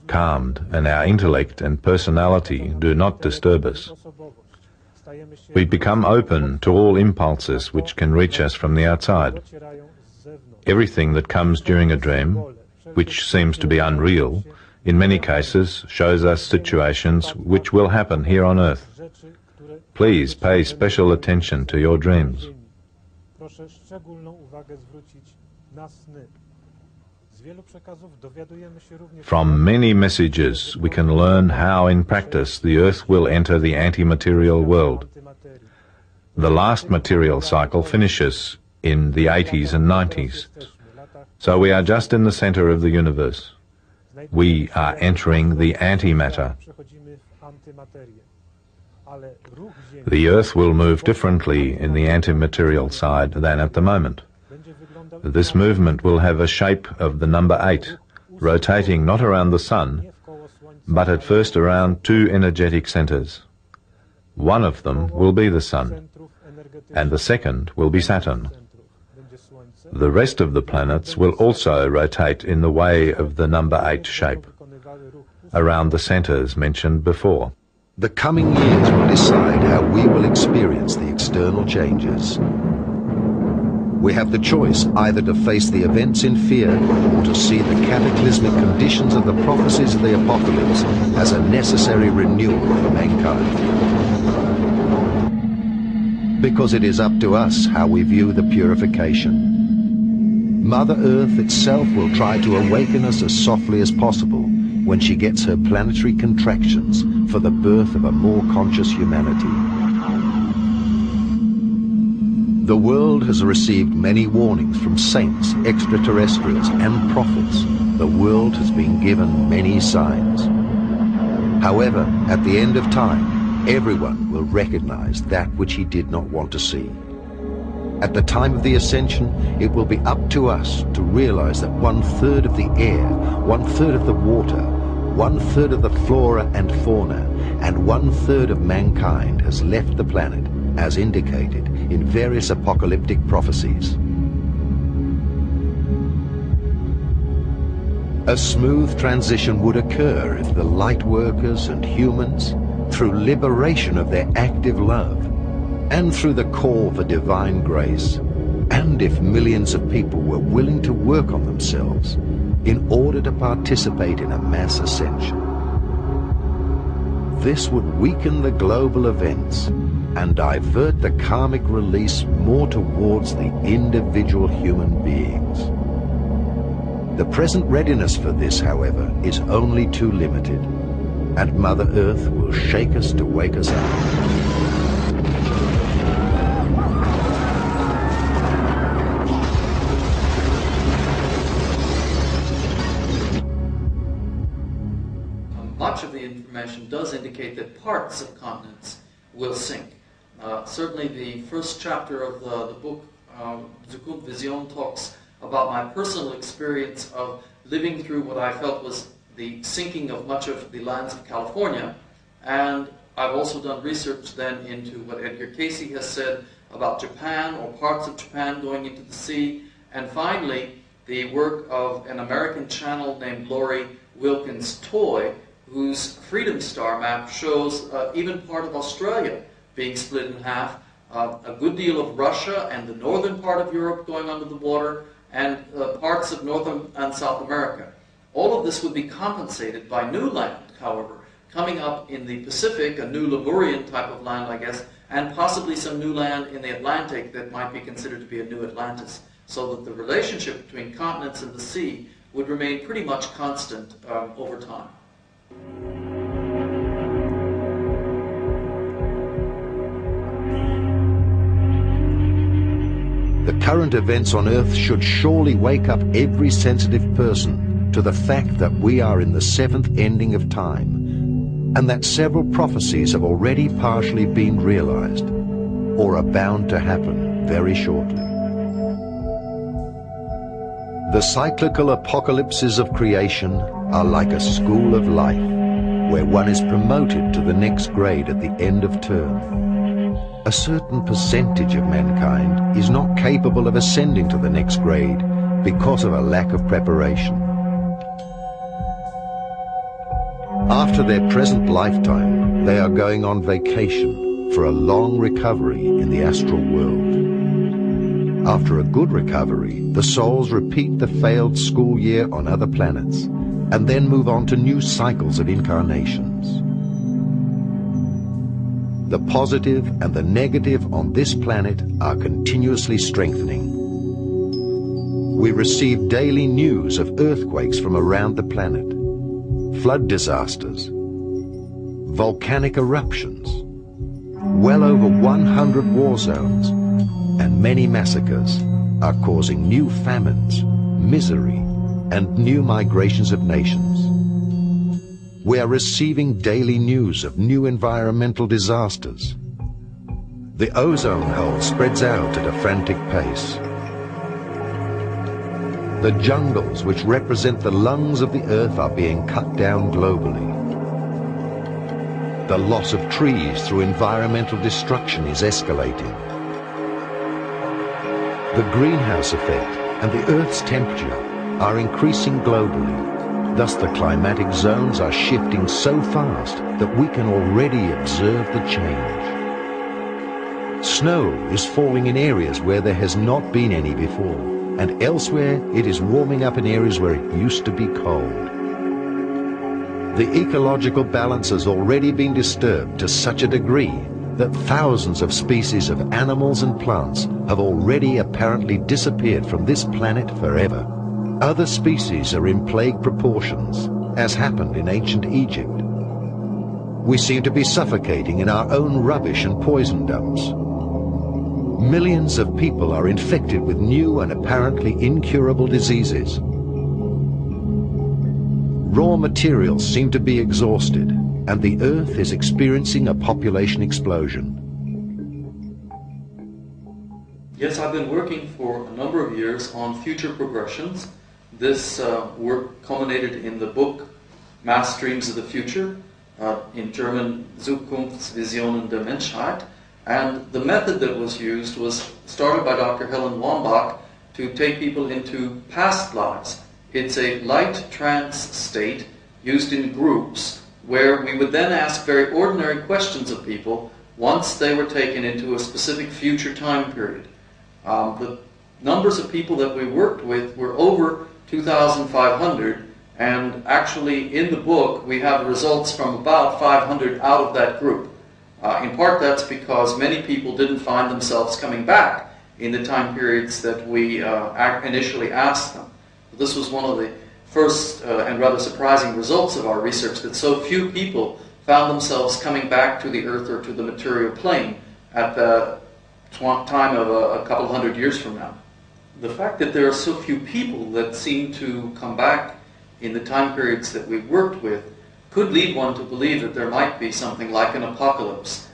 calmed, and our intellect and personality do not disturb us. We become open to all impulses which can reach us from the outside. Everything that comes during a dream, which seems to be unreal, in many cases shows us situations which will happen here on Earth. Please pay special attention to your dreams. From many messages we can learn how in practice the Earth will enter the anti-material world. The last material cycle finishes in the 80s and 90s, so we are just in the center of the universe. We are entering the antimatter. The Earth will move differently in the antimaterial side than at the moment. This movement will have a shape of the number 8, rotating not around the Sun, but at first around 2 energetic centers. One of them will be the Sun, and the second will be Saturn. The rest of the planets will also rotate in the way of the number 8 shape, around the centers mentioned before. The coming years will decide how we will experience the external changes. We have the choice either to face the events in fear or to see the cataclysmic conditions of the prophecies of the Apocalypse as a necessary renewal for mankind. Because it is up to us how we view the purification. Mother Earth itself will try to awaken us as softly as possible when she gets her planetary contractions for the birth of a more conscious humanity. The world has received many warnings from saints, extraterrestrials, and prophets. The world has been given many signs. However, at the end of time, everyone will recognize that which he did not want to see. At the time of the ascension, it will be up to us to realize that 1/3 of the air, 1/3 of the water, 1/3 of the flora and fauna, and 1/3 of mankind has left the planet, as indicated in various apocalyptic prophecies. A smooth transition would occur if the light workers and humans, through liberation of their active love, and through the call for divine grace, and if millions of people were willing to work on themselves in order to participate in a mass ascension. this would weaken the global events and divert the karmic release more towards the individual human beings. The present readiness for this, however, is only too limited, and Mother Earth will shake us to wake us up. Much of the information does indicate that parts of continents will sink. Certainly the first chapter of the book, Zukunft Vision, talks about my personal experience of living through what I felt was the sinking of much of the lands of California. And I've also done research then into what Edgar Cayce has said about Japan, or parts of Japan going into the sea. And finally, the work of an American channel named Lori Wilkins Toy, whose Freedom Star map shows even part of Australia being split in half, a good deal of Russia and the northern part of Europe going under the water, and parts of North and South America. All of this would be compensated by new land, however, coming up in the Pacific, a new Lemurian type of land, I guess, and possibly some new land in the Atlantic that might be considered to be a new Atlantis, so that the relationship between continents and the sea would remain pretty much constant over time. The current events on Earth should surely wake up every sensitive person to the fact that we are in the seventh ending of time, and that several prophecies have already partially been realized, or are bound to happen very shortly. The cyclical apocalypses of creation are like a school of life, where one is promoted to the next grade at the end of term. A certain percentage of mankind is not capable of ascending to the next grade because of a lack of preparation. After their present lifetime, they are going on vacation for a long recovery in the astral world. After a good recovery, the souls repeat the failed school year on other planets and then move on to new cycles of incarnations. The positive and the negative on this planet are continuously strengthening. We receive daily news of earthquakes from around the planet, flood disasters, volcanic eruptions, well over 100 war zones, and many massacres are causing new famines, misery, and new migrations of nations. We are receiving daily news of new environmental disasters. The ozone hole spreads out at a frantic pace. The jungles which represent the lungs of the earth are being cut down globally. The loss of trees through environmental destruction is escalating. The greenhouse effect and the Earth's temperature are increasing globally. Thus the climatic zones are shifting so fast that we can already observe the change. Snow is falling in areas where there has not been any before, and elsewhere it is warming up in areas where it used to be cold. The ecological balance has already been disturbed to such a degree that thousands of species of animals and plants have already apparently disappeared from this planet forever. Other species are in plague proportions, as happened in ancient Egypt. We seem to be suffocating in our own rubbish and poison dumps. Millions of people are infected with new and apparently incurable diseases. Raw materials seem to be exhausted, and the Earth is experiencing a population explosion. Yes, I've been working for a number of years on future progressions. This work culminated in the book Mass Streams of the Future, in German Zukunftsvisionen der Menschheit, and the method that was used was started by Dr. Helen Wambach to take people into past lives. It's a light trance state used in groups where we would then ask very ordinary questions of people once they were taken into a specific future time period. The numbers of people that we worked with were over 2,500, And actually, in the book, we have results from about 500 out of that group. In part, that's because many people didn't find themselves coming back in the time periods that we initially asked them. This was one of the first and rather surprising results of our research, that so few people found themselves coming back to the earth or to the material plane at the time of a couple hundred years from now. The fact that there are so few people that seem to come back in the time periods that we've worked with could lead one to believe that there might be something like an apocalypse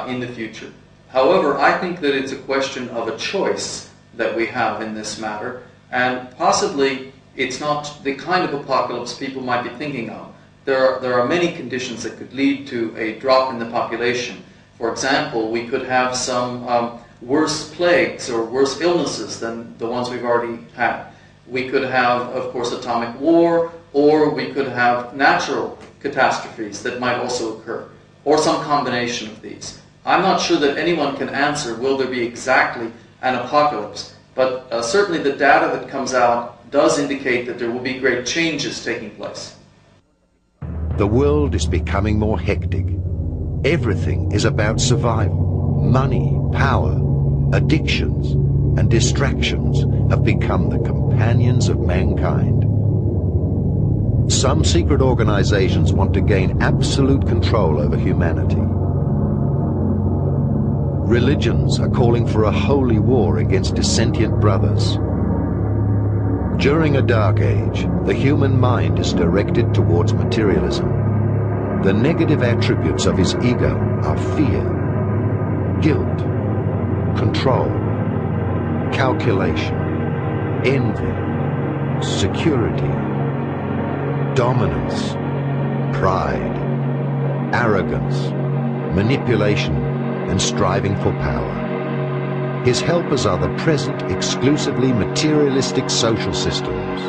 in the future. However, I think that it's a question of a choice that we have in this matter, and possibly it's not the kind of apocalypse people might be thinking of. There are many conditions that could lead to a drop in the population. For example, we could have some worse plagues or worse illnesses than the ones we've already had. We could have, of course, atomic war, or we could have natural catastrophes that might also occur, or some combination of these. I'm not sure that anyone can answer, will there be exactly an apocalypse? But certainly the data that comes out does indicate that there will be great changes taking place. The world is becoming more hectic. Everything is about survival. Money, power, addictions, and distractions have become the companions of mankind. Some secret organizations want to gain absolute control over humanity. Religions are calling for a holy war against dissentient brothers. During a dark age, the human mind is directed towards materialism. The negative attributes of his ego are fear, guilt, control, calculation, envy, security, dominance, pride, arrogance, manipulation, and striving for power. His helpers are the present, exclusively materialistic social systems.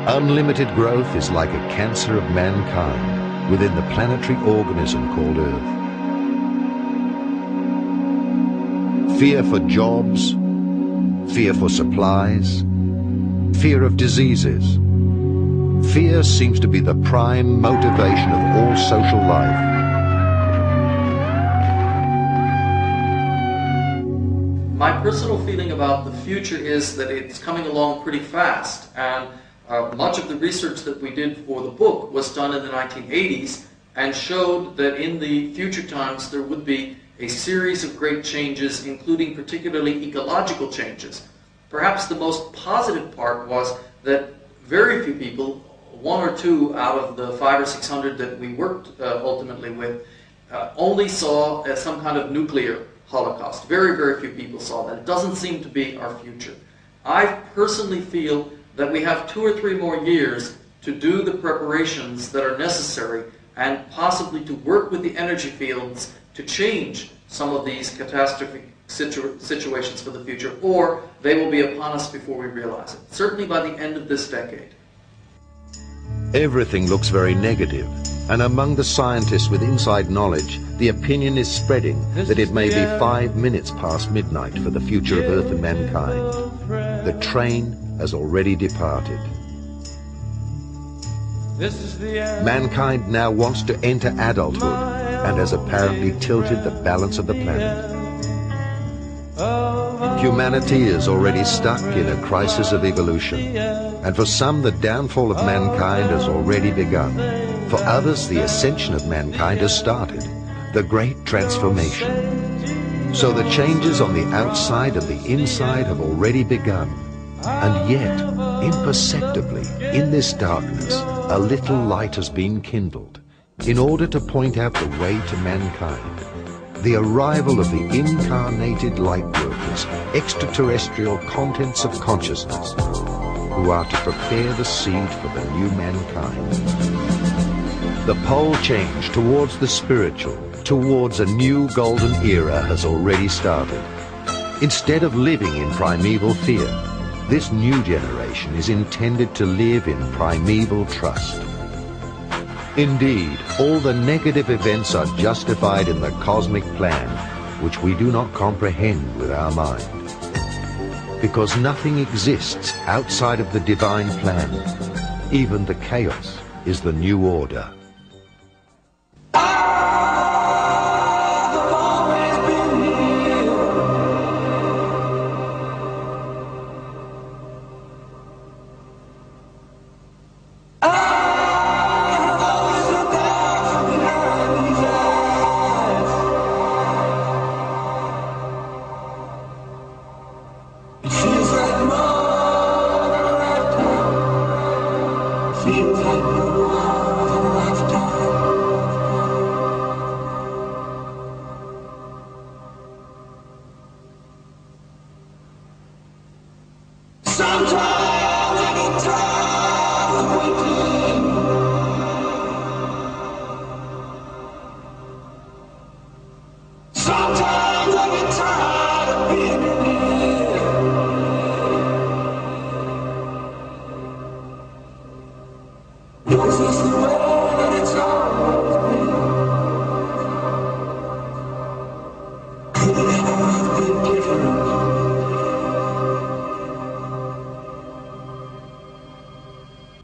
Unlimited growth is like a cancer of mankind within the planetary organism called Earth. Fear for jobs, fear for supplies, fear of diseases. Fear seems to be the prime motivation of all social life. My personal feeling about the future is that it's coming along pretty fast, and much of the research that we did for the book was done in the 1980s and showed that in the future times there would be a series of great changes, including particularly ecological changes. Perhaps the most positive part was that very few people, 1 or 2 out of the 500 or 600 that we worked ultimately with, only saw some kind of nuclear holocaust. Very, very few people saw that. It doesn't seem to be our future. I personally feel that we have 2 or 3 more years to do the preparations that are necessary and possibly to work with the energy fields to change some of these catastrophic situations for the future, or they will be upon us before we realize it. Certainly by the end of this decade. Everything looks very negative, and among the scientists with inside knowledge, the opinion is spreading that it may be 5 minutes past midnight for the future of Earth and mankind. The train has already departed. Mankind now wants to enter adulthood and has apparently tilted the balance of the planet. Humanity is already stuck in a crisis of evolution, and for some the downfall of mankind has already begun. For others the ascension of mankind has started, the great transformation. So the changes on the outside and the inside have already begun, and yet, imperceptibly, in this darkness, a little light has been kindled, in order to point out the way to mankind. The arrival of the incarnated light workers, extraterrestrial contents of consciousness, who are to prepare the seed for the new mankind. The pole change towards the spiritual, towards a new golden era has already started. Instead of living in primeval fear, this new generation is intended to live in primeval trust. Indeed, all the negative events are justified in the cosmic plan, which we do not comprehend with our mind. because nothing exists outside of the divine plan. Even the chaos is the new order.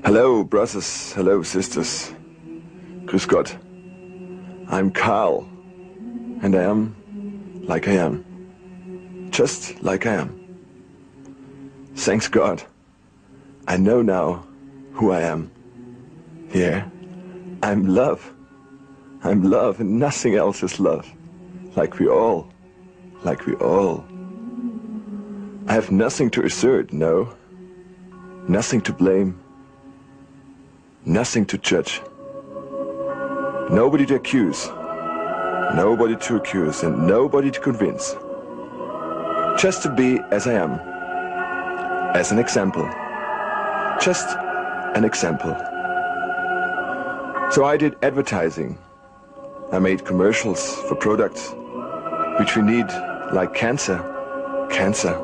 Hello, brothers, hello, sisters. Grüß Gott. I'm Carl, and I am like I am. Just like I am. Thanks God. I know now who I am. Yeah, I'm love. I'm love, and nothing else is love. Like we all. Like we all. I have nothing to assert, no. Nothing to blame. Nothing to judge. Nobody to accuse. Nobody to accuse, and nobody to convince. Just to be as I am. As an example. Just an example. So I did advertising. I made commercials for products which we need, like cancer. Cancer.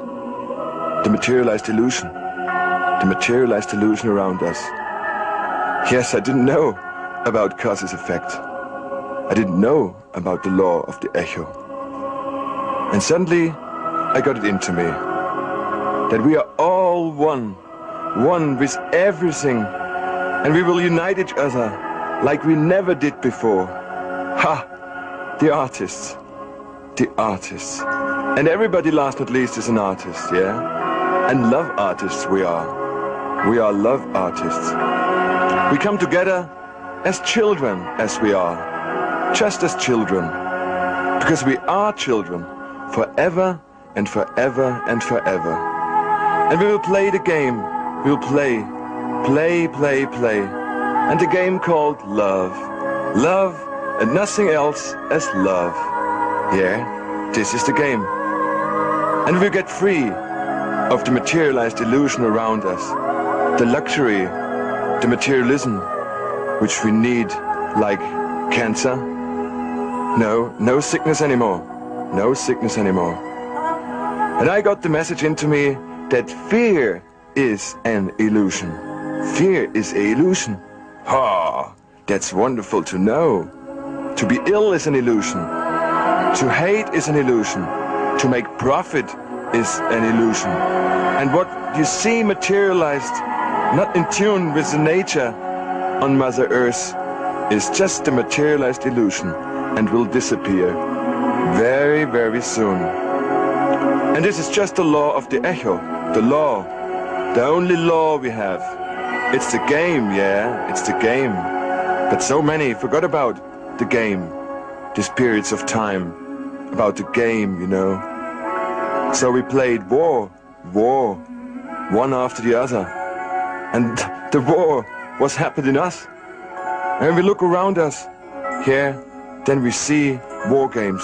The materialized illusion. The materialized illusion around us. Yes, I didn't know about causes effect. I didn't know about the law of the echo. And suddenly, I got it into me that we are all one, one with everything, and we will unite each other like we never did before. Ha! The artists. The artists. And everybody, last not least, is an artist, yeah? And love artists we are. We are love artists. We come together as children, as we are. Just as children. Because we are children. Forever and forever and forever. And we will play the game. We will play. Play, play, play. And the game called love. Love and nothing else as love. Yeah, this is the game. And we'll get free of the materialized illusion around us. The luxury, the materialism, which we need, like cancer. No sickness anymore. No sickness anymore. And I got the message into me that fear is an illusion. Fear is an illusion. Ha! That's wonderful to know. To be ill is an illusion. To hate is an illusion. To make profit is an illusion. And what you see materialized, not in tune with the nature on Mother Earth, is just a materialized illusion and will disappear very, very soon. And this is just the law of the echo, the law, the only law we have. It's the game, yeah, it's the game. But so many forgot about the game, these periods of time, about the game, you know. So we played war, one after the other. And the war was happening us. And when we look around us, here, then we see war games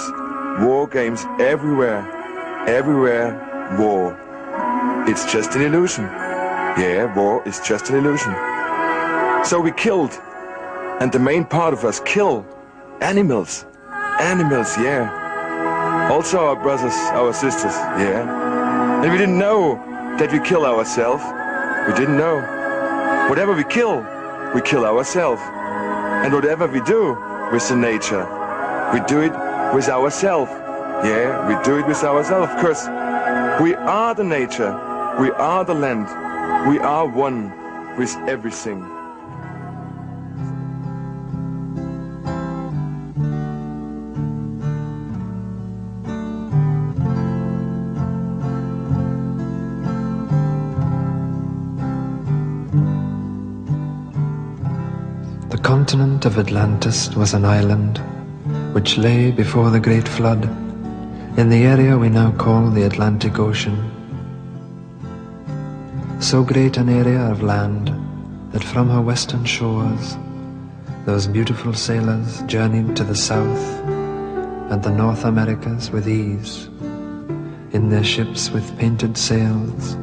everywhere, everywhere, war. It's just an illusion. Yeah, war is just an illusion. So we killed, and the main part of us kill animals, yeah. Also our brothers, our sisters, yeah. And we didn't know that we kill ourselves. We didn't know. Whatever we kill ourselves. And whatever we do with the nature, we do it with ourselves. Yeah, we do it with ourselves. Of course, We are the nature, we are the land, we are one with everything. The continent of Atlantis was an island which lay before the great flood in the area we now call the Atlantic Ocean. So great an area of land that from her western shores those beautiful sailors journeyed to the south and the North Americas with ease, in their ships with painted sails,